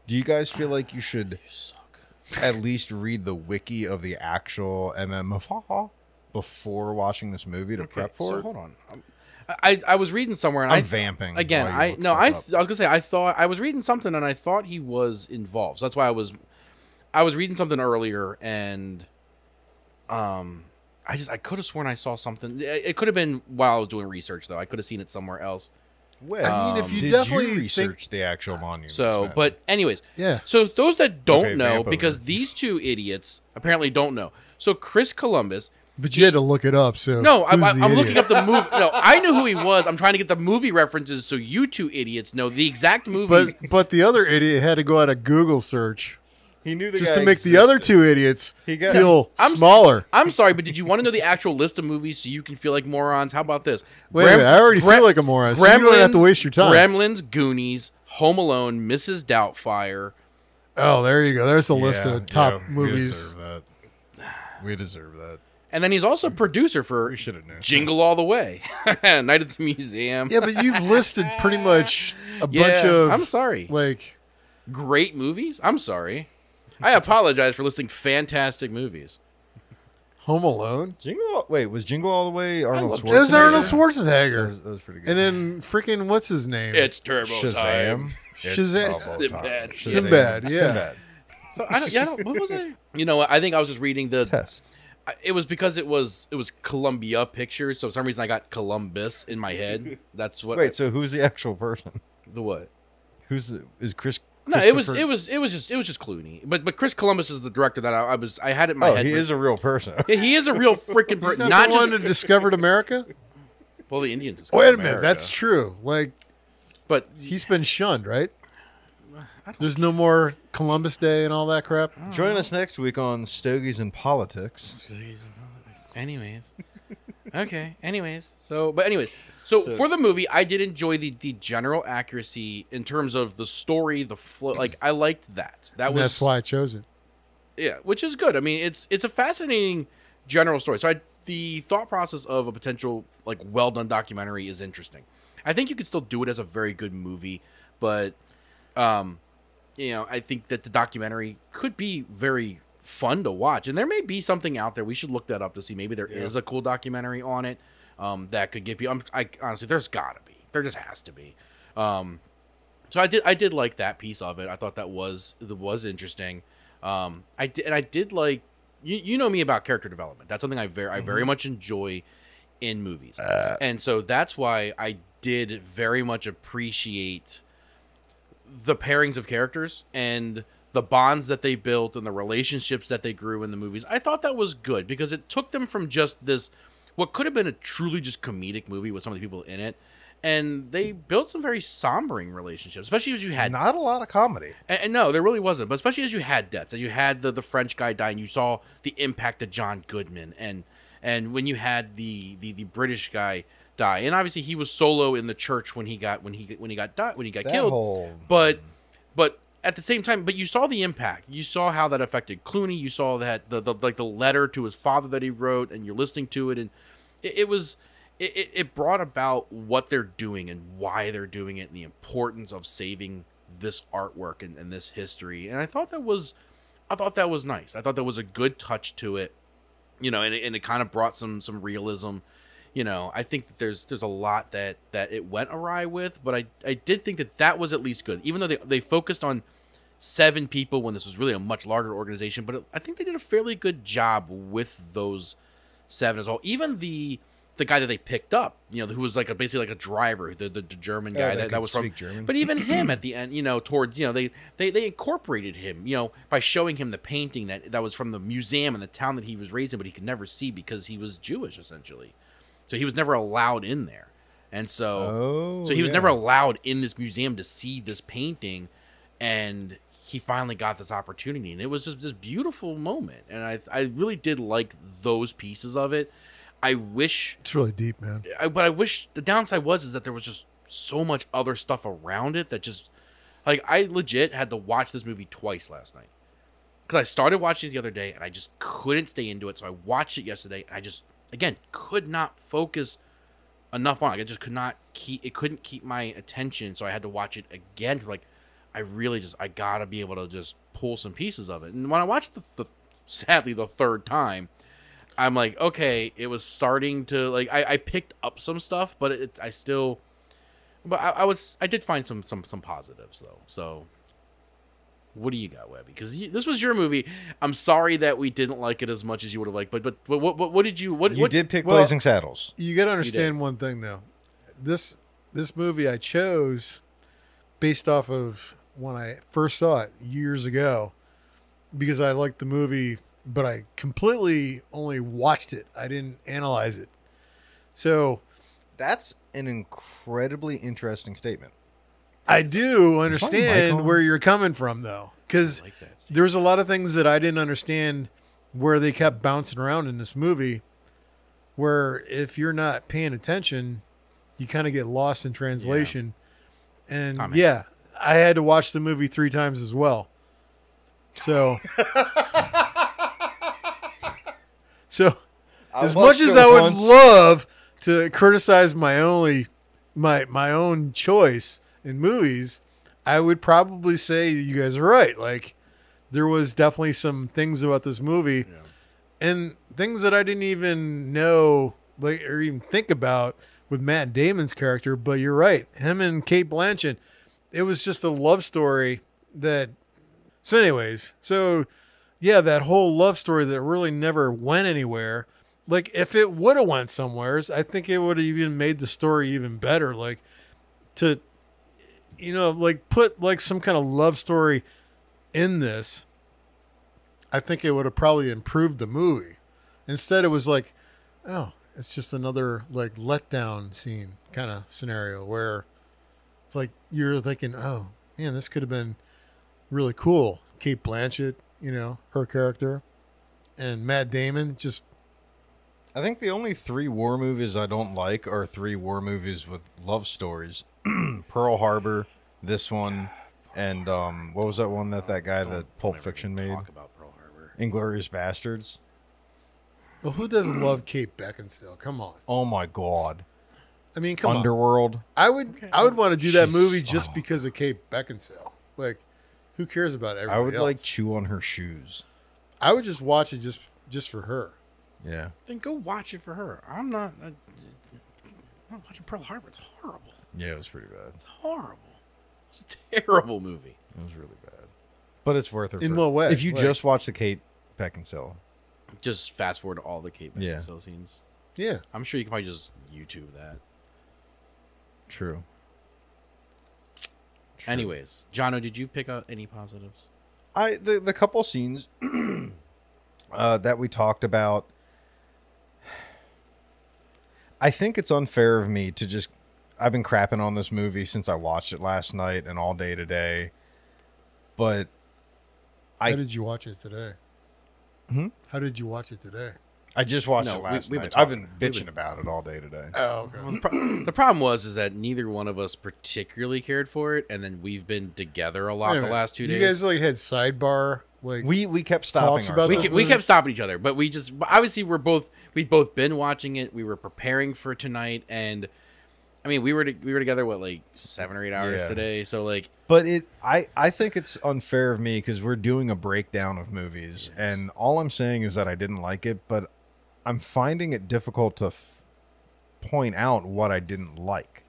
Do you guys feel like you should You suck. at least read the wiki of the actual MMFA before watching this movie to prep for so it? hold on. I was reading somewhere and I'm vamping again. while you look I stuff was up. gonna say I thought I was reading something and I thought he was involved. So that's why I was reading something earlier and I could have sworn I saw something. It could have been while I was doing research though. I could have seen it somewhere else. Well, I mean, if you did definitely you think- research the actual monument? So, but anyways, Yeah. so those that don't Okay, know, vamp because over. these two idiots apparently don't know. So Chris Columbus. But you had to look it up, so No, who's the I'm idiot? looking up the movie. No, I knew who he was. I'm trying to get the movie references so you two idiots know the exact movies. But the other idiot had to go out a Google search he knew the just guy to make the other two idiots He got- feel I'm smaller. I'm sorry, but did you want to know the actual list of movies so you can feel like morons? How about this? Wait a minute, I already feel like a moron, so you don't have to waste your time. Gremlins, Goonies, Home Alone, Mrs. Doubtfire. Oh, there you go. There's a list of top We movies. deserve that. We deserve that. And then he's also producer for We should have known. Jingle All the Way, Night at the Museum. Yeah, but you've listed pretty much a bunch Yeah, of. I'm sorry. Like, Great movies? I'm sorry. I apologize for listing fantastic movies. Home Alone. Was Jingle All the Way Arnold love Schwarzenegger? It was Arnold Schwarzenegger. That was pretty good. And then freaking what's his name? It's Turbo Time. Shazam. Sinbad. Sinbad. Yeah. Sinbad. So what was it? You know what? I think I was just reading the Test. It was because it was Columbia Pictures, so for some reason I got Columbus in my head. That's what. Wait, so who's the actual person? The what? Is Chris? No, it was just Clooney. But Chris Columbus is the director that I had it in my head. He is a real person. Yeah, he is a real freaking He's person. not the one that discovered America. Well, the Indians. Wait a minute, America. that's true. Like, but he's been shunned, right? There's no more Columbus Day and all that crap. Join us next week on Stogies and Politics. Anyways. Okay. So for the movie, I did enjoy the general accuracy in terms of the story, the flow. Like, I liked that. That's why I chose it. Yeah, which is good. I mean, it's a fascinating general story. So the thought process of a potential like well done documentary is interesting. I think you could still do it as a very good movie, but I think that the documentary could be very fun to watch, and there may be something out there. We should look that up to see. Maybe there is a cool documentary on it that could give you. I honestly, there's gotta be. There just has to be. So I did like that piece of it. I thought that was interesting. I did like you know me about character development. That's something I very much enjoy in movies, and so that's why I did very much appreciate the pairings of characters and the bonds that they built and the relationships that they grew in the movies. I thought that was good because it took them from just this, what could have been a truly just comedic movie with some of the people in it, and they built some very sombering relationships, especially as you had not a lot of comedy. And no, there really wasn't, but especially as you had deaths, as you had the French guy dying, you saw the impact of John Goodman, and when you had the British guy die, and obviously he was solo in the church when he got killed, but at the same time, but you saw the impact. You saw how that affected Clooney. You saw that the letter to his father that he wrote, and you're listening to it, and it brought about what they're doing and why they're doing it, and the importance of saving this artwork and this history. And I thought that was nice. I thought that was a good touch to it, and it kind of brought some realism. I think that there's a lot that it went awry with, but I did think that was at least good, even though they focused on 7 people when this was really a much larger organization. But I think they did a fairly good job with those 7 as well. Even the guy that they picked up, who was basically like a driver, the German guy that was from German. But even him at the end, towards they incorporated him, by showing him the painting that was from the museum in the town that he was raised in, but he could never see because he was Jewish essentially. So he was never allowed in there. And so he was never allowed in this museum to see this painting, and he finally got this opportunity, and it was just this beautiful moment. And I really did like those pieces of it. I wish it's really deep, man. But I wish the downside is that there was just so much other stuff around it that just I legit had to watch this movie twice last night. Because I started watching it the other day and I just couldn't stay into it. So I watched it yesterday and I just again could not focus enough on it. I just couldn't keep my attention, so I had to watch it again. I gotta be able to just pull some pieces of it. And when I watched sadly the third time, I'm like, okay, it was starting to I picked up some stuff, but I did find some positives though. So what do you got, Webby? Because this was your movie. I'm sorry that we didn't like it as much as you would have liked. But what did you? You did pick Blazing Saddles. You got to understand one thing though. This movie I chose based off of when I first saw it years ago, because I liked the movie, but I completely only watched it. I didn't analyze it. So that's an incredibly interesting statement. I do understand where you're coming from, though, because there's a lot of things that I didn't understand where they kept bouncing around in this movie, where if you're not paying attention, you kind of get lost in translation. Yeah. And I had to watch the movie 3 times as well. So, as much as I would love to criticize my own choice in movies, I would probably say you guys are right. There was definitely some things about this movie, and things that I didn't even know, like, or even think about with Matt Damon's character. But you're right, him and Kate Blanchett, it was just a love story that. So, anyways, yeah, that whole love story that really never went anywhere. Like, if it would have went somewheres, I think it would have even made the story even better. Like, to, like, put like some kind of love story in this, I think it would have probably improved the movie. Instead, it was like, oh, it's just another like letdown scene kind of scenario where it's like you're thinking, oh man, this could have been really cool. Kate Blanchett, her character, and Matt Damon. Just, I think the only 3 war movies I don't like are 3 war movies with love stories: Pearl Harbor, this one, and what was that one that guy that Pulp Fiction made? Talk about Pearl Harbor. Inglourious Bastards. well, who doesn't love Kate Beckinsale? Come on. Oh my god. I mean, come on. Underworld. I would want to do that She's- movie just because of Kate Beckinsale. Like, who cares about everybody I would else? like chew on her shoes. I would just watch it just for her. Yeah. Then go watch it for her. I'm not watching Pearl Harbor. It's horrible. Yeah, it was pretty bad. It's horrible. It's a terrible movie. It was really bad. But it's worth it. In what way? If you Like- just watch the Kate Beckinsale. Just fast forward to all the Kate Yeah. Beckinsale scenes. Yeah. I'm sure you can probably just YouTube that. True. Anyways, Jono, did you pick out any positives? The couple scenes that we talked about, I think it's unfair of me to just. I've been crapping on this movie since I watched it last night and all day today. But How did you watch it today? Hmm? How did you watch it today? I just watched No, it last we've been night. I've been talking- we've bitching been- about it all day today. Oh, okay. Well, the problem was that neither one of us particularly cared for it, and then we've been together a lot Wait a the minute. last 2 You days. guys like had sidebar like We kept stopping Talks about ourselves. this we movie? kept stopping each other, but we just obviously we'd both been watching it. We were preparing for tonight, and I mean we were together like 7 or 8 hours Yeah. today. So like But I think it's unfair of me because we're doing a breakdown of movies, Yes. and all I'm saying is that I didn't like it, but I'm finding it difficult to point out what I didn't like.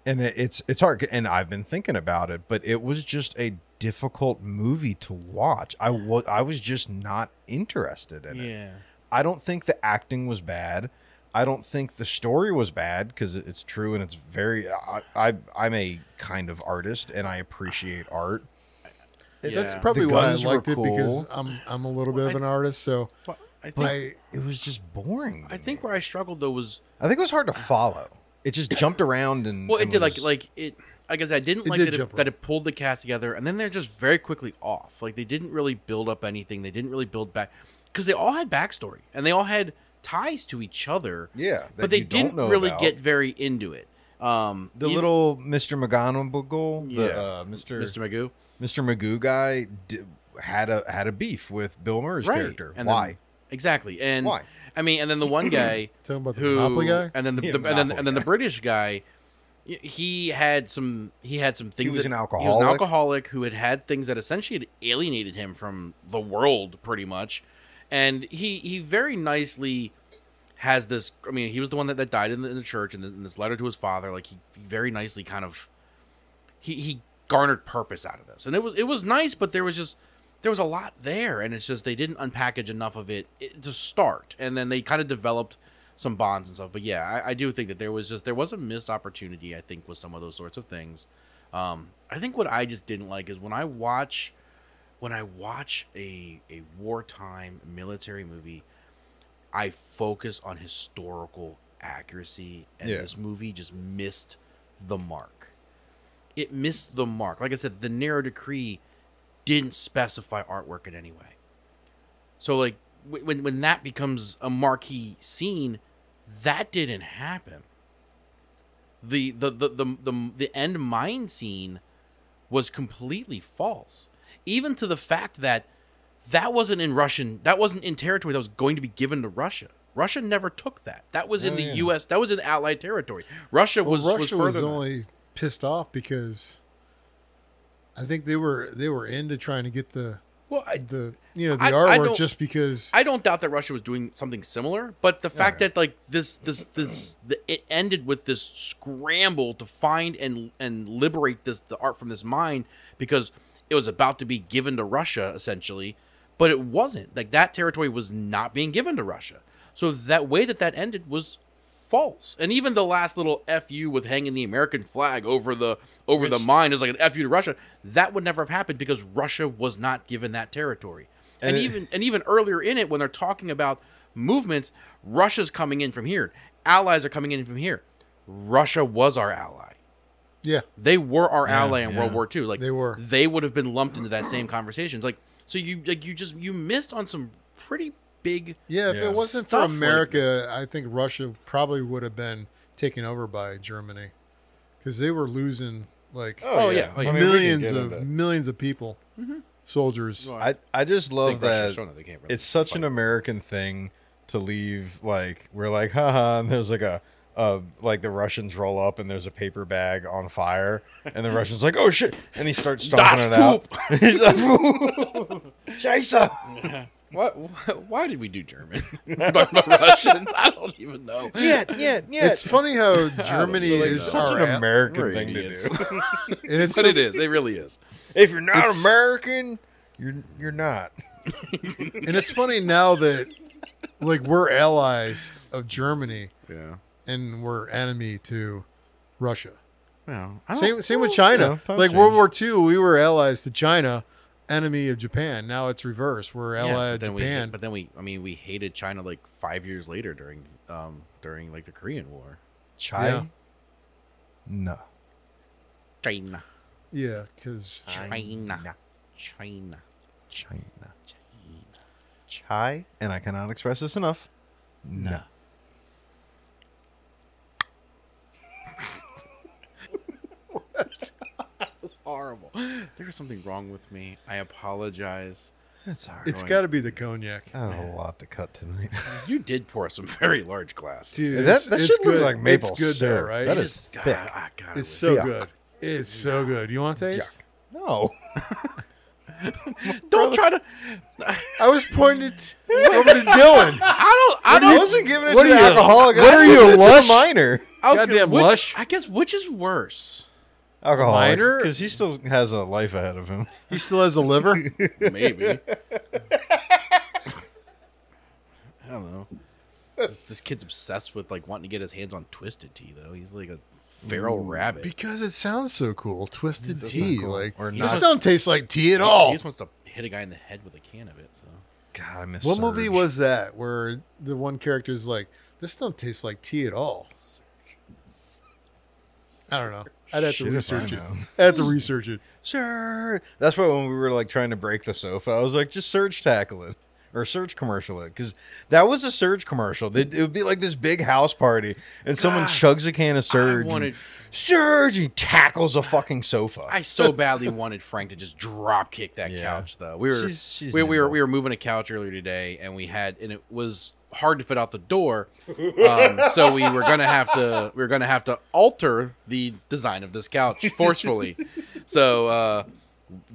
And it's hard, and I've been thinking about it, but it was just a difficult movie to watch. I was just not interested in it. yeah, I don't think the acting was bad. I don't think the story was bad because it's true and it's very. I'm a kind of artist and I appreciate art. that's Yeah. probably The why I guns were liked it because cool. I'm a little bit of an artist, so but I think It was just boring. to I think me. where I struggled though was I think it was hard to follow. It just jumped around and well, it and did was- like it. I guess I didn't It like did that jump that it pulled the cast together, and then they're just very quickly off. Like they didn't really build up anything. They didn't really build back because they all had backstory and they all had ties to each other. Yeah, but that they you don't didn't know really about. get very into it. the little little Mr. McGonagall, the Yeah. Mr. Magoo, Mr. Magoo guy had a beef with Bill Murray's character. And Why? then- exactly. And Why? I mean, and then the one guy talking about the who, Monopoly guy. and then Yeah, and then Monopoly the guy. British guy, he had some things. was that- an He was an alcoholic? alcoholic who had things that essentially had alienated him from the world, pretty much. And he very nicely has this. I mean, he was the one that died in the church, and in this letter to his father, like he very nicely kind of he garnered purpose out of this, and it was nice, but there was a lot there, and it's just they didn't unpackage enough of it to start, and then they kind of developed some bonds and stuff. But yeah, I do think that there was a missed opportunity, I think, with some of those sorts of things. I think what I just didn't like is when I watch a wartime military movie, I focus on historical accuracy, and Yeah. this movie just missed the mark. It missed the mark. Like I said, the Nero Decree didn't specify artwork in any way. So like when that becomes a marquee scene, that didn't happen. The end mine scene was completely false. Even to the fact that wasn't in territory that was going to be given to Russia. Russia never took that. That was in the yeah. US. That was in Allied territory. Russia was Russia further was than that. only pissed off because I think they were into trying to get the Well, the I artwork don't- just because. I don't doubt that Russia was doing something similar, but the fact that like it ended with this scramble to find and liberate the art from this mine because it was about to be given to Russia essentially, but it wasn't. Like that territory was not being given to Russia. So that way that ended was false. And even the last little FU with hanging the American flag over the mine is like an FU to Russia. That would never have happened because Russia was not given that territory. And even earlier in it, when they're talking about movements, Russia's coming in from here. Allies are coming in from here. Russia was our ally. Yeah, They were our ally in World War II. Like They were. They would have been lumped into that same conversations. Like so you missed on some pretty big. yeah. If Yeah. it wasn't for Stuff like- America, I think Russia probably would have been taken over by Germany because they were losing like Oh, yeah. I mean, we can millions get of into- millions of people, soldiers. I just love that Russia's shown they can't really it's such an fight. American thing to leave. Like we're like, haha, and there's like like the Russians roll up and there's a paper bag on fire, and the Russian's like, oh shit, and he starts stomping Das it out. He's like, Scheiße. What? Why did we do German? Talking about Russians? I don't even know. Yeah. It's funny how Germany Like, is such our an American We're thing idiots. to do. and it's But so, it is. It really is. If you're not It's- American, you're not. and it's funny now that like we're allies of Germany Yeah. and we're enemy to Russia. Well, Same with China. yeah, times Like World change. War II, we were allies to China, enemy of Japan. Now it's reverse. We're allied to Japan. But then we hated China like 5 years later during like the Korean War. Chai? Yeah. No. China. Yeah, because China. Chai, and I cannot express this enough. No. That was horrible. There's something wrong with me. I apologize. That's hard. it's got to be the cognac. I have a lot to cut tonight. You did pour some very large glasses. Dude, That it's shit good. looks like maple It's good syrup. though, right? That You is just- thick. God, It's so Yuck. good. It's so good. You want to taste? No. Don't try to. I was pointing it over to Dylan. I I wasn't giving it what to are the you- alcoholic. what I are was you, giving it to the lush? minor? I was Goddamn which, lush. I guess which is worse? Alcoholic. Minor? Because he still has a life ahead of him. He still has a liver. Maybe. I don't know. This kid's obsessed with like wanting to get his hands on twisted tea, though. He's like a feral rabbit. Because it sounds so cool. Twisted Does tea. sound cool. Like Or this not. don't taste like tea at He all. just wants to hit a guy in the head with a can of it. So God, I miss What Surge. movie was that where the one character is like, this don't taste like tea at all? I don't know. I'd have to Shit if I research it. know. I have to research it. Sure. That's why when we were like trying to break the sofa, I was like, just Surge tackle it. Or Surge commercial it. Because that was a Surge commercial. It would be like this big house party, and someone God. chugs a can of Surge. I wanted. and Surge! He tackles a fucking sofa. I so badly wanted Frank to just drop kick that Yeah. couch, though. We were She's we nimble. were moving a couch earlier today, and it was hard to fit out the door. So we were gonna have to alter the design of this couch forcefully. So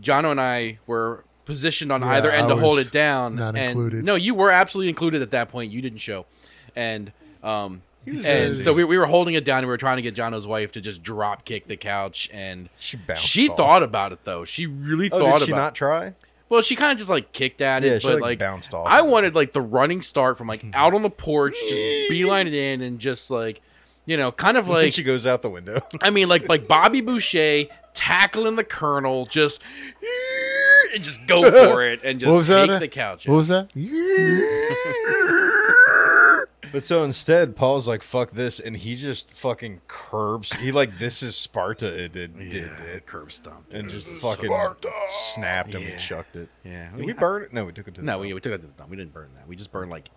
Jono and I were positioned on Yeah, either end I to hold was it down. not and included. No, you were absolutely included at that point. You didn't show, and was and busy. so we were holding it down, and we were trying to get Jono's wife to just drop kick the couch, and She bounced she off. thought about it though. She really Oh, thought did she about. not try? Well, she kind of just like kicked at Yeah, it, she, but like, bounced off I of it. wanted like the running start from like out on the porch, just beeline it in, and just like, kind of Like like she goes out the window. I mean, like Bobby Boucher tackling the Colonel, just and just go for it and What was just take that? the couch. What was that? But so instead, Paul's like, fuck this, and he just fucking curbs. He like, this is Sparta. It did it. Curb stomp. And just fucking snapped and we Yeah. chucked it. Yeah. Did we burn it? No, we took it to the No, dump. we took that to the dump. We didn't burn that. We just burned like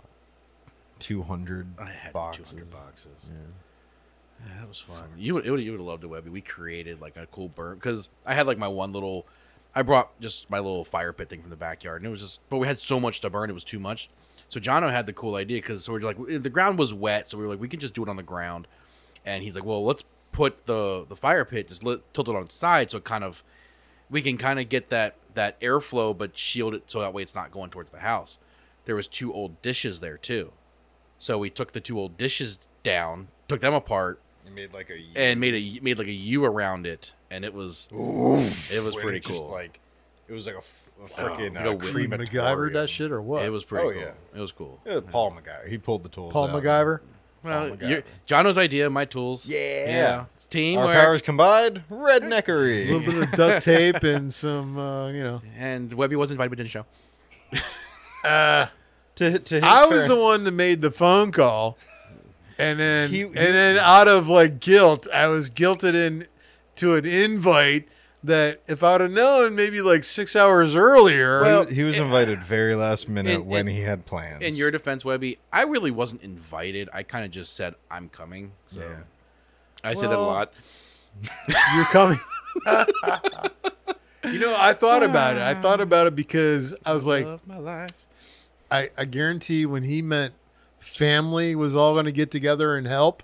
200 I had boxes. 200 boxes. Yeah, that was fun. You would have loved it, Webby. We created like a cool burn because I had like my one little. I brought just my little fire pit thing from the backyard, and it was just. But we had so much to burn, it was too much. So Jono had the cool idea because we're like the ground was wet, so we were like we can just do it on the ground. And he's like, well, let's put the fire pit tilt it on its side, so it kind of we can kind of get that airflow, but shield it so that way it's not going towards the house. There was 2 old dishes there too, so we took the 2 old dishes down, took them apart, and made like a U. and made like a U around it, and it was pretty cool. Like it was like a freaking MacGyver that shit or what? It was pretty cool. Yeah. It was cool. It was Paul MacGyver. He pulled the tools. Paul out. MacGyver. Well, Jono's idea, my tools. Yeah. It's team. Our powers combined, redneckery. A little bit of duct tape and some, And Webby was invited but didn't show. To his I was fair- the one that made the phone call, and then out of like guilt, I was guilted into an invite that if I'd have known maybe like 6 hours earlier. Well, he was invited very last minute when he had plans. In your defense, Webby, I really wasn't invited. I kind of just said I'm coming. So Yeah. I said that a lot. You're coming. I thought about it. I thought about it because I was like, Love my life. I guarantee when he meant family was all going to get together and help,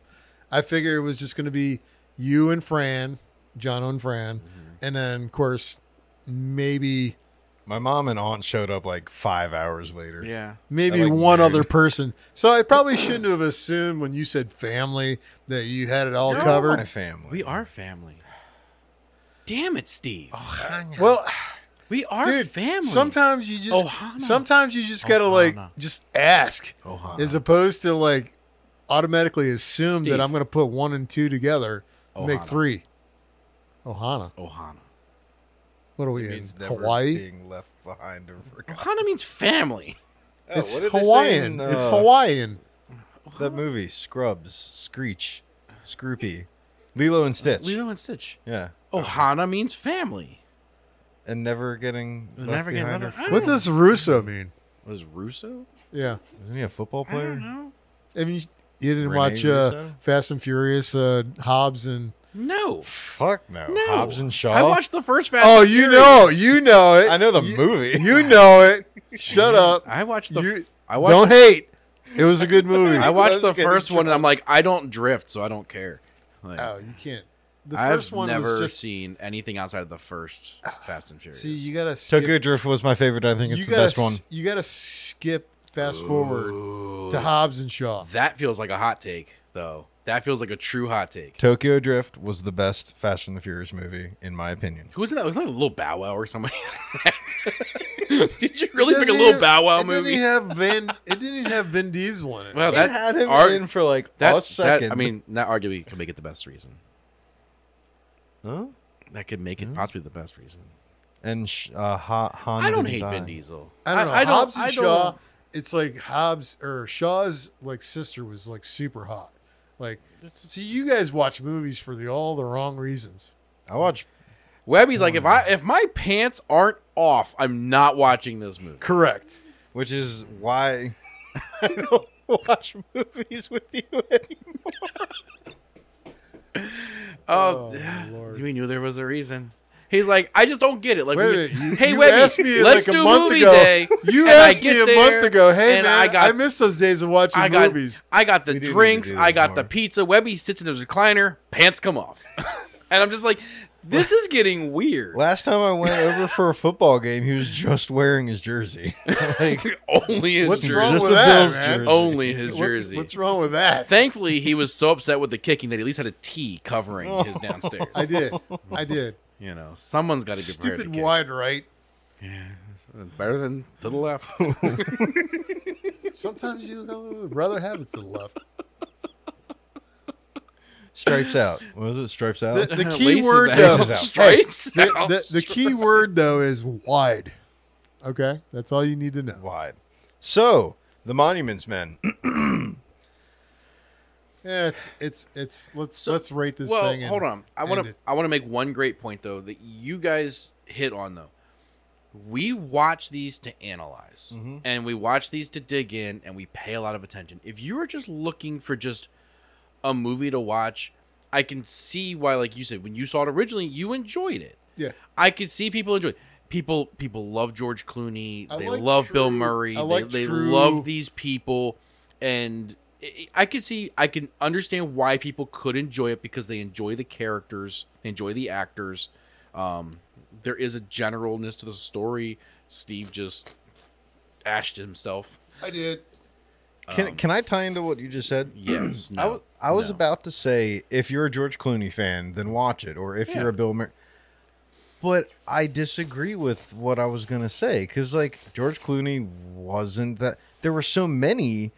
I figured it was just going to be you and Fran, Jono and Fran, and then of course maybe My mom and aunt showed up like 5 hours later. Yeah. maybe like one married. other person. So I probably shouldn't have assumed when you said family that you had it all My covered. family. We are family. Damn it, Steve. Well, We are dude, family. sometimes you just Ohana. gotta like Ohana. just ask, Ohana. as opposed to like automatically assume Steve. that I'm gonna put 1 and 2 together and make Ohana. 3. Ohana. Ohana. What are we in? Means never Hawaii? being left behind or forgotten. Ohana means family. Oh, It's what did they say Hawaiian. in, It's Hawaiian. That movie, Scrubs, Screech, Scroopy, Lilo and Stitch. Lilo and Stitch. Yeah. Ohana means family. And never getting left Never getting behind. left- Or, I What don't does Russo mean? Was Russo? Yeah. isn't he a football I don't player? know. I mean, you didn't Rene watch Russo? Fast and Furious, Hobbs and. No. Fuck no. No. Hobbs and Shaw. I watched the first Fast Oh, and you Furious. know it. I know the movie. You know it. Shut up. I watched the. You- I watched. Don't hate. It was a good movie. I watched the Let's get in first one, and I'm like, I don't drift, so I don't care. Like, Oh, you can't. The I've first one never was just. seen anything outside of the first Fast and Furious. See, you gotta skip. Tokyo Drift was my favorite. I think it's you the gotta best one. You gotta skip fast forward to Hobbs and Shaw. That feels like a hot take, though. That feels like a true hot take. Tokyo Drift was the best Fast and the Furious movie, in my opinion. Who was in that? Was that a little Bow Wow or somebody? Did you really pick a little Bow Wow movie? It didn't even have Vin Diesel in it. Well, It that had him ar- in for like that, a second. that I mean, that arguably could make it the best reason. Huh? That could make it possibly the best reason. And Han I don't didn't hate die. Vin Diesel. I don't know. I Hobbs and I Shaw. It's like Hobbs or Shaw's like sister was like super hot. Like, see, you guys watch movies for all the wrong reasons. I watch. Webby's like, if my pants aren't off, I'm not watching this movie. Correct. Which is why I don't watch movies with you anymore. Oh, Lord. we knew there was a reason. He's like, I just don't get it. Like, Wait a minute. You, hey, you Webby, asked me let's like a do month movie ago. day. You and I asked me get a there, month ago. Hey, and man, I miss those days of watching movies. I got the We do need to drinks. do I this got more. the pizza. Webby sits in his recliner. Pants come off. And I'm just like, this is getting weird. Last time I went over for a football game, he was just wearing his jersey. Like, Only his What's jersey. wrong just with a that, Bills man? jersey. Only his jersey. What's wrong with that? Thankfully, he was so upset with the kicking that he at least had a T covering his downstairs. I did. You know, someone's got to get prepared to Stupid kick. wide right. Better than to the left. Sometimes you would rather have it to the left. stripes out. What was it? Stripes out? The key Laces word out. though, Laces out. Stripes Hey, out. the key word though is wide. Okay, that's all you need to know. Wide. So, the Monuments Men. Yeah, let's rate this Well, thing. And hold on. I end want to. it. I want to make one great point though that you guys hit on though. We watch these to analyze, and we watch these to dig in, and we pay a lot of attention. If you are just looking for just a movie to watch, I can see why, like you said, when you saw it originally, you enjoyed it. Yeah, I could see people enjoy it. People love George Clooney. I They like love Bill True. Murray. I like they True. love these people, and I can understand why people could enjoy it because they enjoy the characters, they enjoy the actors. There is a generalness to the story. Steve just ashed himself. I did. Can I tie into what you just said? Yes. No, I was no. about to say, if you're a George Clooney fan, then watch it. Or if you're a Bill Murray. But I disagree with what I was going to say. Because, like, George Clooney wasn't that... There were so many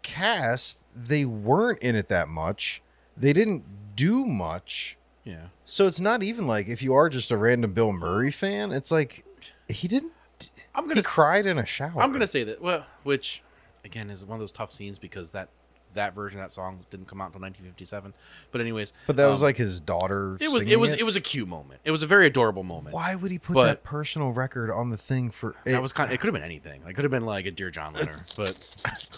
cast, they weren't in it that much. They didn't do much. Yeah. So it's not even like, if you are just a random Bill Murray fan, it's like, he didn't... He cried in a shower. I'm going to say that, well, which, again, is one of those tough scenes because that version of that song didn't come out until 1957. But anyways, but that was like his daughter. It was a cute moment. It was a very adorable moment. Why would he put that personal record on the thing for? That was it could have been anything. It could have been like a Dear John letter. But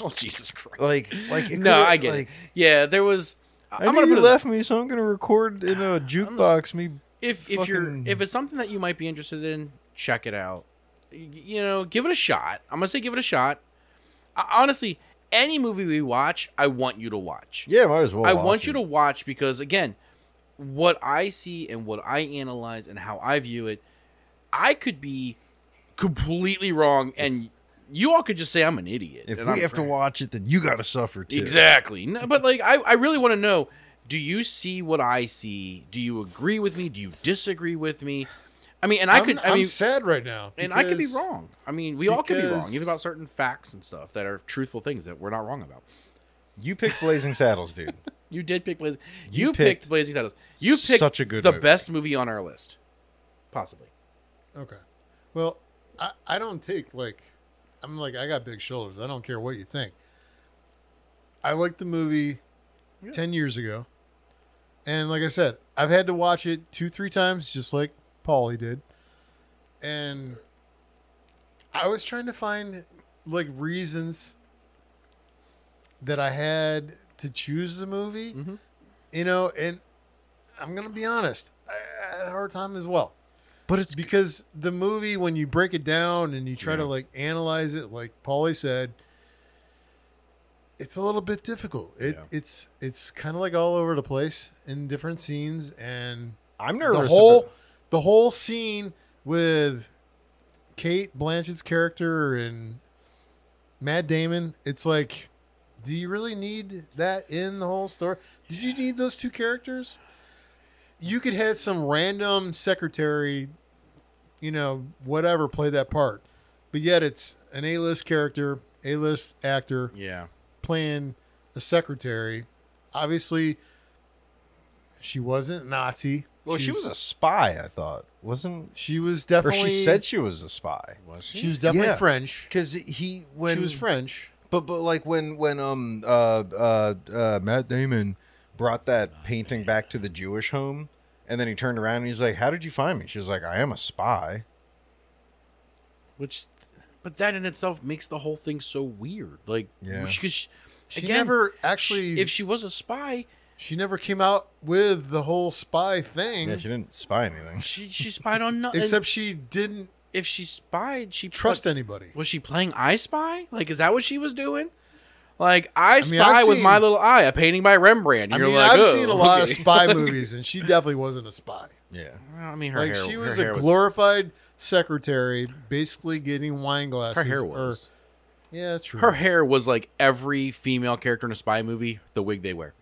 oh Jesus Christ! Like no, I get it. Yeah, there was. I'm gonna left me, so I'm gonna record in a jukebox. If it's something that you might be interested in, check it out. You know, give it a shot. I'm gonna say give it a shot. Honestly, any movie we watch, I want you to watch. Yeah, might as well. I want you to watch because, again, what I see and what I analyze and how I view it, I could be completely wrong, and you all could just say I'm an idiot. If we have to watch it, then you got to suffer too. Exactly. No, but like, I really want to know: do you see what I see? Do you agree with me? Do you disagree with me? I mean, and I'm sad right now, and I could be wrong. I mean, we all could be wrong, even about certain facts and stuff that are truthful things that we're not wrong about. You picked Blazing Saddles, dude. You did pick Blazing. You picked Blazing Saddles. You picked such a good the movie. Best movie on our list, possibly. Okay. Well, I don't take I got big shoulders. I don't care what you think. I liked the movie 10 years ago, and like I said, I've had to watch it 2-3 times, just like Paulie did, and I was trying to find like reasons that I had to choose the movie, you know, and I'm gonna be honest, I had a hard time as well. But it's because the movie, when you break it down and you try to like analyze it, like Paulie said, it's a little bit difficult. It's kind of like all over the place in different scenes, and I'm nervous. The whole scene with Kate Blanchett's character and Matt Damon, it's like, do you really need that in the whole story? Did you need those two characters? You could have some random secretary, you know, whatever, play that part. But yet it's an A-list character, A-list actor playing a secretary. Obviously, she wasn't Nazi. Well, she was a spy, I thought. Wasn't she? Was definitely. Or she said she was a spy. Was she? She was definitely French. Because she was French. But like when Matt Damon brought that painting back to the Jewish home, and then he turned around and he's like, "How did you find me?" She was like, "I am a spy." But that in itself makes the whole thing so weird. Like, she again, never actually. If she was a spy. She never came out with the whole spy thing. Yeah, she didn't spy anything. She spied on nothing. Except she didn't. If she spied, she trust anybody. Was she playing I Spy? Like, is that what she was doing? Like, I Spy with My Little Eye, a painting by Rembrandt. And I've seen a lot of spy movies, and she definitely wasn't a spy. Yeah. Well, I mean, her hair. She was a glorified secretary, basically getting wine glasses. Her hair was. Yeah, true. Her hair was like every female character in a spy movie, the wig they wear.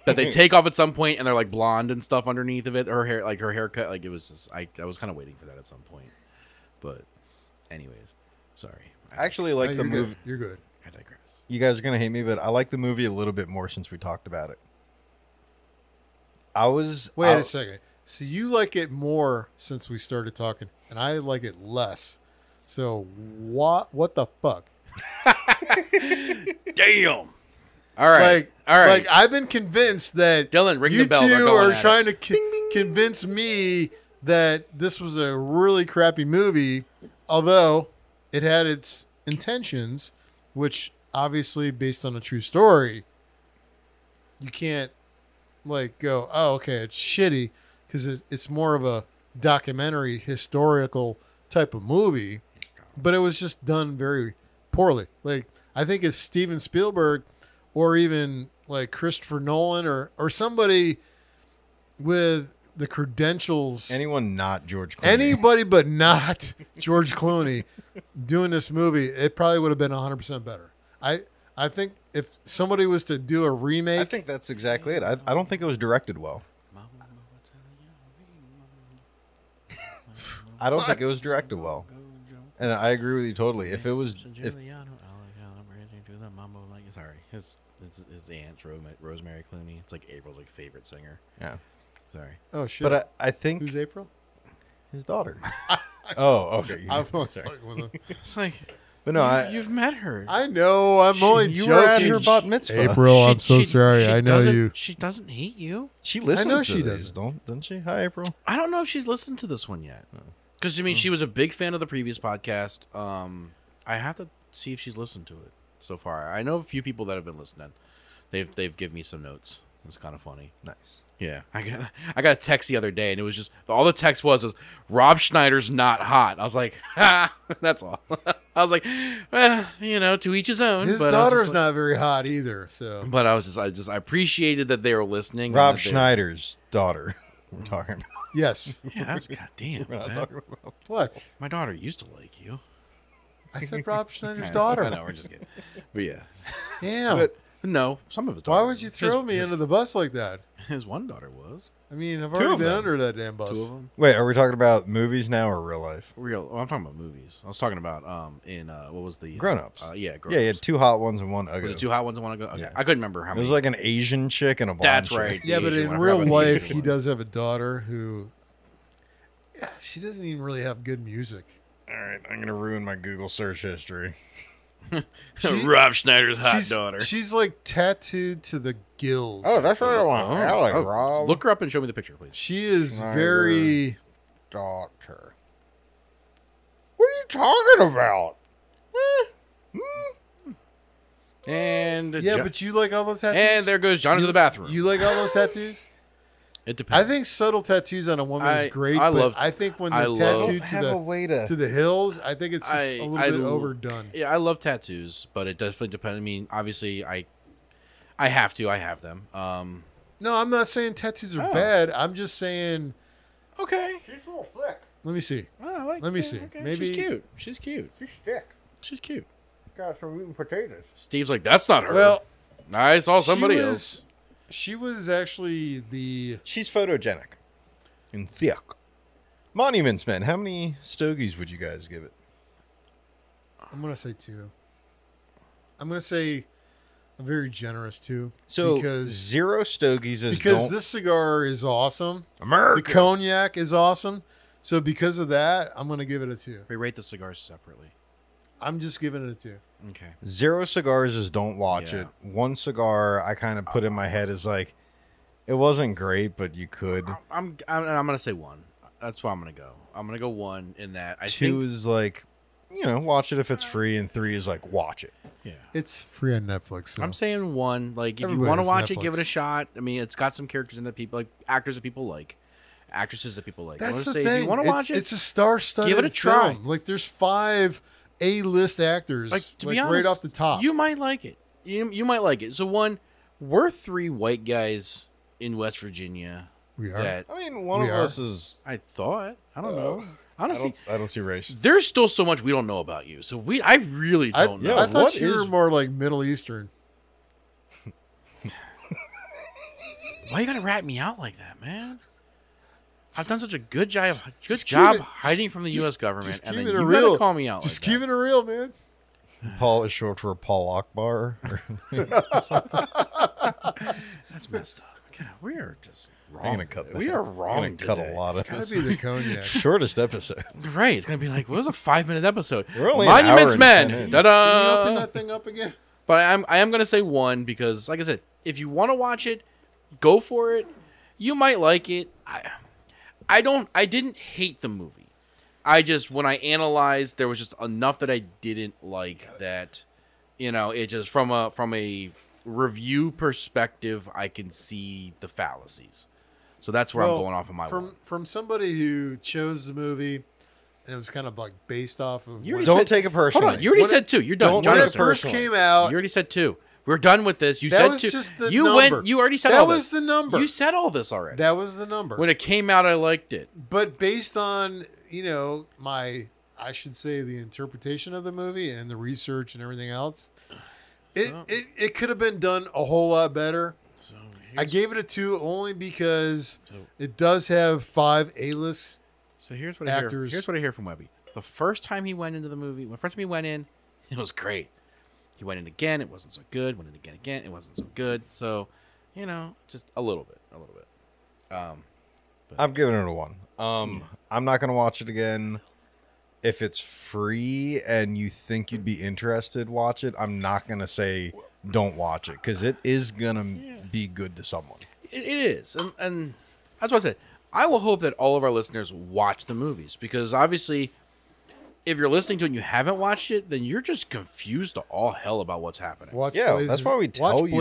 That they take off at some point and they're like blonde and stuff underneath of it. Her hair, like her haircut, like it was just, I was kind of waiting for that at some point. But anyways, sorry. I actually like the movie. You're good. I digress. You guys are going to hate me, but I like the movie a little bit more since we talked about it. Wait a second. So you like it more since we started talking, and I like it less. So what the fuck? Damn. All right. All right. Like, I've been convinced that Dylan, ring you the bell. two are trying to convince me that this was a really crappy movie, although it had its intentions, which obviously based on a true story, you can't like go, oh, okay, it's shitty because it's more of a documentary, historical type of movie, but it was just done very poorly. Like, I think if Steven Spielberg or even like Christopher Nolan or somebody with the credentials. Anyone not George Clooney. Anybody but not George Clooney doing this movie, it probably would have been 100% better. I think if somebody was to do a remake, I think that's exactly it. I don't think it was directed well. I don't think it was directed well. And I agree with you totally. If it was, sorry, his aunt Rosemary Clooney. It's like April's like favorite singer. yeah. Sorry. oh shit, But I think who's April? his daughter. Oh, okay. I'm Sorry. fucking with him. It's like, But no, you've met her. I know. I'm only you joking. were at her bat mitzvah. April, I'm so sorry. I know you. She doesn't hate you. She listens. I know to she these, doesn't she? Hi, April. I don't know if she's listened to this one yet. Because I mean, she was a big fan of the previous podcast. I have to see if she's listened to it so far. I know a few people that have been listening. They've given me some notes. It's kind of funny. Nice. Yeah, I got a text the other day, and it was just all the text was Rob Schneider's not hot. I was like, ha, that's all. I was like, well, to each his own. His but daughter's not very hot either. So, But I appreciated that they were listening. Rob Schneider's daughter. We're talking about. yes. Yeah, that's goddamn. We're not man. talking about. What? My daughter used to like you. I said Rob Schneider's I daughter. know, we're just kidding. But yeah, Damn. But- no, some of his. Why daughters. would you throw me under the bus like that? His one daughter was I mean, I've Two already of been them. under that damn bus. two of them. Wait, are we talking about movies now or real life? Real. Oh, I'm talking about movies. I was talking about in what was the Grown Ups. Yeah, Grown Yeah, you Ups. had two hot ones and one ugly. Was it two hot ones I want to go? Okay. Yeah. I couldn't remember how It many. was like an Asian chick and a blonde That's chick. right. Yeah, but Asian in one. I real forgot about the life, Asian he one. does have a daughter who. Yeah, she doesn't even really have good music. All right, I'm going to ruin my Google search history. Rob Schneider's hot she's, daughter. She's like tattooed to the gills. Oh, that's what I want. I like Rob. Look her up and show me the picture, please. She is Snyder. very. Daughter. What are you talking about? And Yeah, but you like all those tattoos. and there goes John into the bathroom. You like all those tattoos? It depends. I think subtle tattoos on a woman is great. I but love- I think when I they're love- tattooed Have a way to. to the hills, I think it's just a little bit overdone. Yeah, I love tattoos, but it definitely depends. I mean, obviously, I have to. I have them. No, I'm not saying tattoos are Oh. bad. I'm just saying. Okay. She's a little thick. Let me see. Oh, I like Let me that. see. Okay. Maybe- she's cute. She's cute. She's thick. She's cute. Got some meat and potatoes. Steve's like, that's not her. Well, I saw she somebody was- else. She was actually the. She's photogenic. And thick. Monuments Men. How many stogies would you guys give it? I'm gonna say 2. I'm gonna say a very generous 2. So because 0 stogies is because this cigar is awesome. America. The cognac is awesome. So because of that, I'm gonna give it a 2. We rate the cigars separately. I'm just giving it a 2. Okay. 0 cigars is don't watch Yeah. it. 1 cigar I kind of put in my head is like, it wasn't great, but you could. I'm gonna say 1. That's why I'm gonna go. I'm gonna go 1 in that. I 2 think. is like, watch it if it's free, and 3 is like, watch it. Yeah. It's free on Netflix. So. I'm saying 1. Like, if Everybody you want to has watch it, Netflix. give it a shot. I mean, it's got some characters in that people like, actors that people like, actresses that people like. I That's wanna the say, thing. if you want to watch It's a star-studded give it a try. film. Like there's 5 A-list actors. Like, to be like, honest, right off the top. you might like it. You might like it. So 1, we're 3 white guys in West Virginia. We are. That I mean, one We of are. us is. I thought. I don't know. I Honestly, don't see race. there's still so much we don't know about you. So I really don't know. I thought What you were is- more like Middle Eastern. Why you gotta rat me out like that, man? I've done such a good job, Just job keep it- hiding from the just- U.S. government, just and keep then it you real. gotta call me out. Just like keep it real, man. Paul is short for Paul Akbar. That's messed up. God, we are just wrong. gonna cut that. We are I'm wrong. gonna cut a today. lot of It's gotta this. be the cognac. Shortest episode. Right, it's gonna be like, what was a 5-minute episode? We're only an hour Monuments and Men. 10 in. Can you open Da-da! that thing up again? But I am gonna say 1 because, like I said, if you want to watch it, go for it. You might like it. I didn't hate the movie. I just, when I analyzed, there was just enough that I didn't like that, it just from a review perspective, I can see the fallacies. So that's where I'm going off of my one. from somebody who chose the movie, and it was kind of like based off of You already Don't said- take it Hold personally. on, you already When said 2. You're done. don't John when take it Lister. first personally. came out. You already said 2. We're done with this. You That said was to, just the you number. went. You already said That all was this. the number. You said all this already. That was the number. When it came out, I liked it. But based on, I should say the interpretation of the movie and the research and everything else, it could have been done a whole lot better. So I gave it a 2 only because it does have 5 A-list. So here's what actors. I hear. Here's what I hear from Webby. The first time he went into the movie, it was great. He went in again, it wasn't so good. Went in again, it wasn't so good. So, just a little bit. I'm giving it a 1. I'm not gonna watch it again. If it's free and you think you'd be interested, watch it. I'm not gonna say don't watch it because it is gonna be good to someone. It is, and that's what I said. I will hope that all of our listeners watch the movies because obviously, if you're listening to it and you haven't watched it, then you're just confused to all hell about what's happening. That's why we tell you.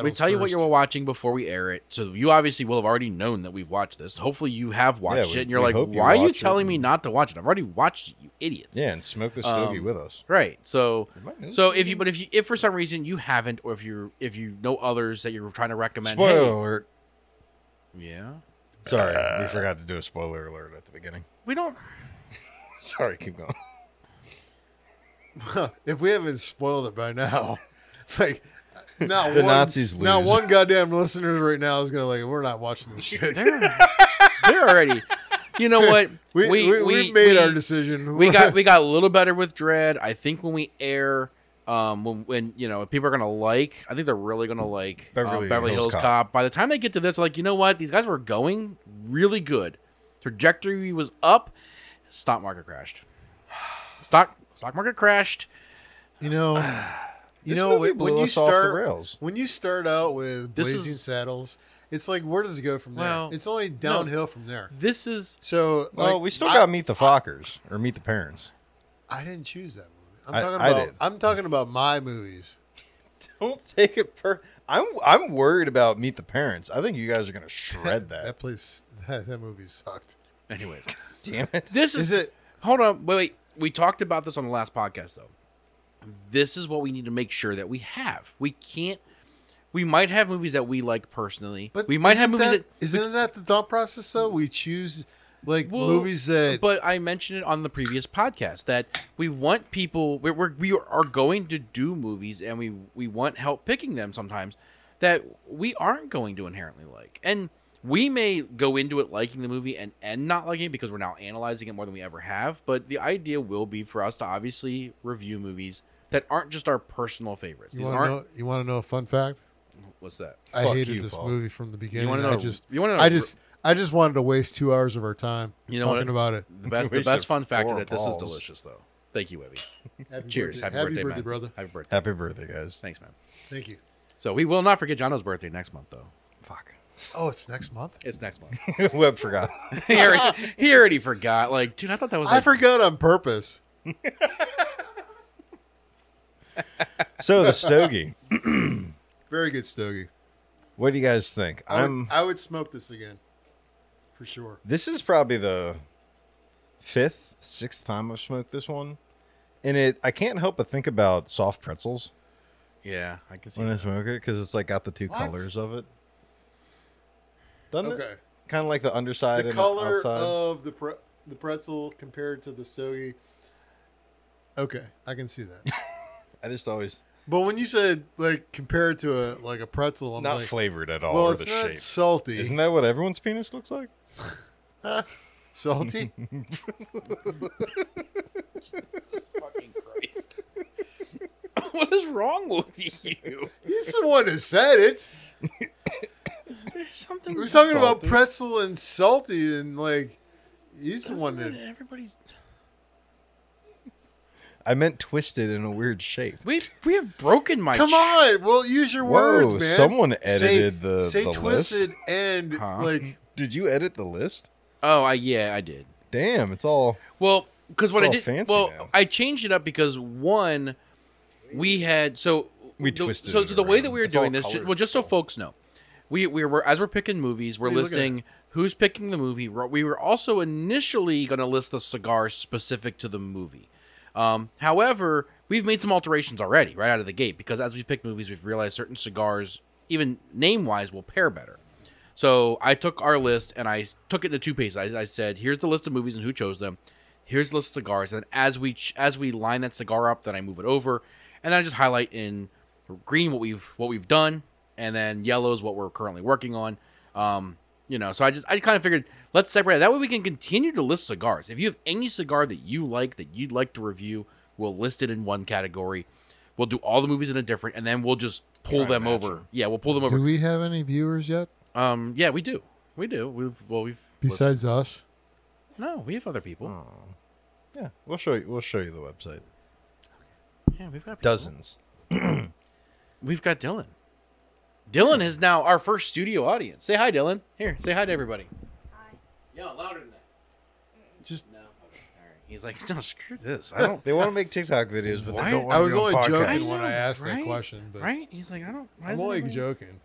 We tell you what you're watching before we air it, so you obviously will have already known that we've watched this. Hopefully, you have watched it, and you're like, "Why are you telling me not to watch it? I've already watched it, you idiots!" Yeah, and smoke the stogie with us. Right. So if for some reason you haven't, or if you know others that you're trying to recommend, Spoiler alert. Yeah. Sorry, we forgot to do a spoiler alert at the beginning. We don't. Sorry, keep going. If we haven't spoiled it by now, like not The one, Nazis lose. Not one goddamn listener right now is gonna we're not watching this shit. They're already. You know what? We made our decision. We got a little better with Dread. I think when we air, when people are gonna I think they're really gonna like Beverly Hills Cop. By the time they get to this, like, you know what? These guys were going really good. Trajectory was up. Stock market crashed. Stock market crashed. When you start out with Blazing Saddles, it's like, where does it go from there? Well, It's only downhill from there. This is So, we still got Meet the Fockers or Meet the Parents. I didn't choose that movie. I did. I'm talking about my movies. Don't take it I'm worried about Meet the Parents. I think you guys are gonna shred that. That movie sucked. anyways. Damn it. This Is it? Hold on, wait. We talked about this on the last podcast, though. This is what we need to make sure that we have. We can't. We might have movies that we like personally, But we might have movies isn't that the thought process though? We choose movies that. But I mentioned it on the previous podcast that we want people. We are going to do movies, and we want help picking them sometimes that we aren't going to inherently like, and we may go into it liking the movie and not liking it because we're now analyzing it more than we ever have. But the idea will be for us to obviously review movies that aren't just our personal favorites. You want to know a fun fact? What's that? I Fuck hated you, this Paul. movie from the beginning. You want to know? I just wanted to waste 2 hours of our time talking about it. The best Waste fun fact is four that this is balls. delicious, though. Thank you, Webby. Happy Cheers. birthday. Happy birthday, man. brother. Happy birthday. Happy birthday, guys. Thanks, man. Thank you. So we will not forget Jono's birthday next month, though. Fuck. Oh, it's next month? It's next month. Webb forgot. he already forgot. Like, dude, I thought that was. I forgot on purpose. So the stogie. Very good stogie. What do you guys think? I would smoke this again. For sure. This is probably the 5th, 6th time I've smoked this one. And I can't help but think about soft pretzels Yeah, I can see when I that. smoke it because it's like got the two What? colors of it. Doesn't Okay. it? Kind of like the underside The and color outside. of the pretzel compared to the stogie. Okay, I can see that. I just always But when you said compared to a pretzel, I'm not like, flavored at all well, or it's the not shape. salty. Isn't that what everyone's penis looks like? Salty? Fucking Christ. What is wrong with you? He's the one who said it. There's something. We was talking about Salty. pretzel and salty, and he's the one that. Everybody's. I meant twisted in a weird shape. We have broken my. Come on, well, use your words, man. Someone edited the say the twisted list. and Huh? Did you edit the list? Oh, I did. Damn, it's all. Well, because what It's I all did. fancy Well, now. I changed it up because one, we had We the- twisted So it the way around. that we were It's all doing this, colored. well, just so folks know, we were as we're picking movies, we're What are you looking listing who's picking the movie. We were also initially going to list the cigars specific to the movie. However, we've made some alterations already right out of the gate, because as we pick movies, we've realized certain cigars, even name-wise, will pair better. So I took our list and I took it into two pieces. I said, here's the list of movies and who chose them. Here's the list of cigars. And as we line that cigar up, then I move it over. And then I just highlight in green what we've done. And then yellow is what we're currently working on. So I kind of figured, let's separate it. That way we can continue to list cigars. If you have any cigar that you like, that you'd like to review, we'll list it in one category. We'll do all the movies in a different, and then we'll just pull them over. Yeah, we'll pull them over. Do we have any viewers yet? Yeah, we do. We've Besides us? No, we have other people. Oh. Yeah, we'll show you the website. Yeah, we've got people. Dozens. We've got Dylan. Dylan is now our first studio audience. Say hi, Dylan. Here, say hi to everybody. Hi. Yeah, louder than that. Just no. Okay. All right. He's like, no, screw this. I don't. They want to make TikTok videos, but Why? they don't want I to was be on only podcasts. joking when know, I asked right? that question. But Right? He's like, I don't. I'm only joking.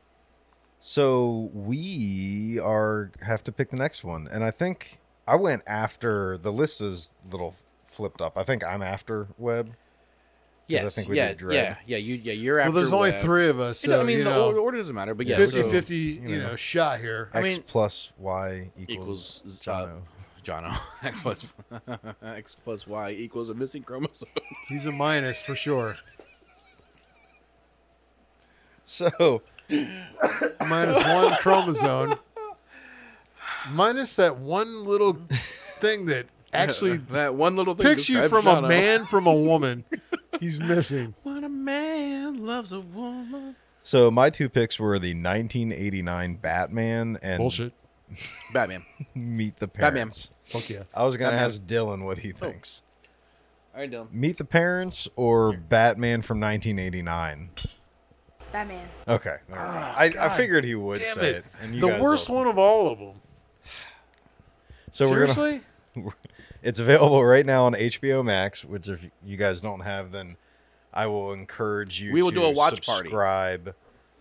So we have to pick the next one, and I think I went after the list is a little flipped up. I think I'm after Webb. Yes. I think we did Dread. You're after. Well, there's only Webb. 3 of us. So, the order doesn't matter, but yeah, 50-50, shot here. X plus Y equals Jono. Jono. X plus Y equals a missing chromosome. He's a minus for sure. So minus 1 chromosome. Minus that one little thing that actually that one little thing picks you from Jono. a man from a woman. He's missing. When a man loves a woman. So my 2 picks were the 1989 Batman and Bullshit. Batman. Meet the Batman. Parents. Fuck yeah. I was gonna Batman. ask Dylan what he thinks. All right, Dylan. Meet the Parents or Batman from 1989. Batman. Okay, never mind. I figured he would Damn say it. it. And you The guys worst also. one of all of them. So Seriously? It's available right now on HBO Max, which if you guys don't have, then I will encourage you We will to do a watch party. subscribe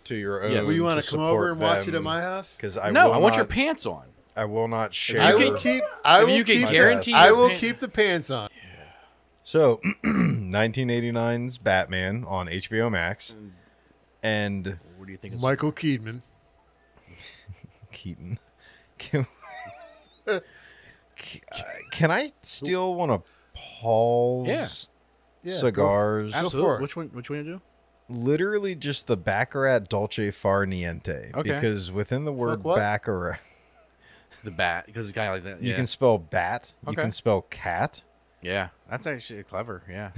to your own. Yes. Well, you want to come over and watch it at them, my house? Because I will want your not- pants on. I will not share. I you will can- keep. I if will you can keep. guarantee I your will pants- keep the pants on. So 1989's Batman on HBO Max, and What do you think? Is Michael Keaton. Keaton. Can I steal one of Paul's Yeah, cigars? Go for Absolutely. it. Which one you do? Literally just the Baccarat Dolce Far Niente. Okay. Because within the word what? Baccarat, The bat, because it's kind of like that. you Yeah. can spell bat, you Okay. can spell cat. Yeah, that's actually clever. Yeah.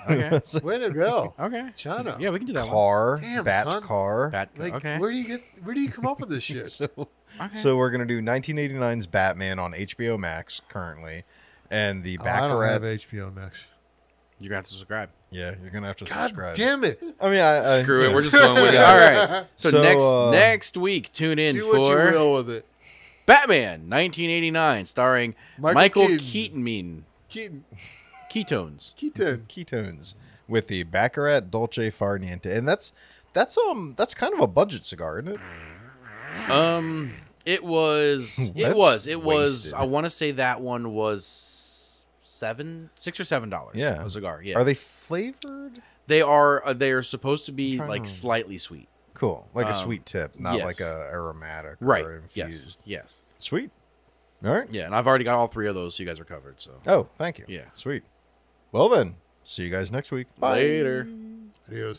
Okay. Way to go, Okay. Chano. Yeah, we can do that one. Car, Damn, bat son. car. Bat. Like, Okay. where do you come up with this shit? So, Okay. so we're gonna do 1989's Batman on HBO Max currently, and the Oh, I don't Baccarat. have HBO Max. You're gonna have to subscribe. Yeah, you're gonna have to God subscribe. damn it! I mean, I Screw it. yeah. We're just going with it. All right. So, So, next week, tune in Do what you for will with it. Batman 1989, starring Michael Michael Keaton. Keaton. Ketones. Ketones with the Baccarat Dolce Far Niente, and that's kind of a budget cigar, isn't it? It was. Wasted. I want to say that one was $6 or $7. Yeah. A cigar. Yeah. Are they flavored? They are. They are supposed to be trying like to- slightly sweet. Cool, like a sweet tip, not yes. like a aromatic Right. or Yes. infused. Yes. Sweet. All right. Yeah, and I've already got all 3 of those, so you guys are covered. So Oh, thank you. Yeah. Sweet. Well then, see you guys next week. Bye. later. Adios.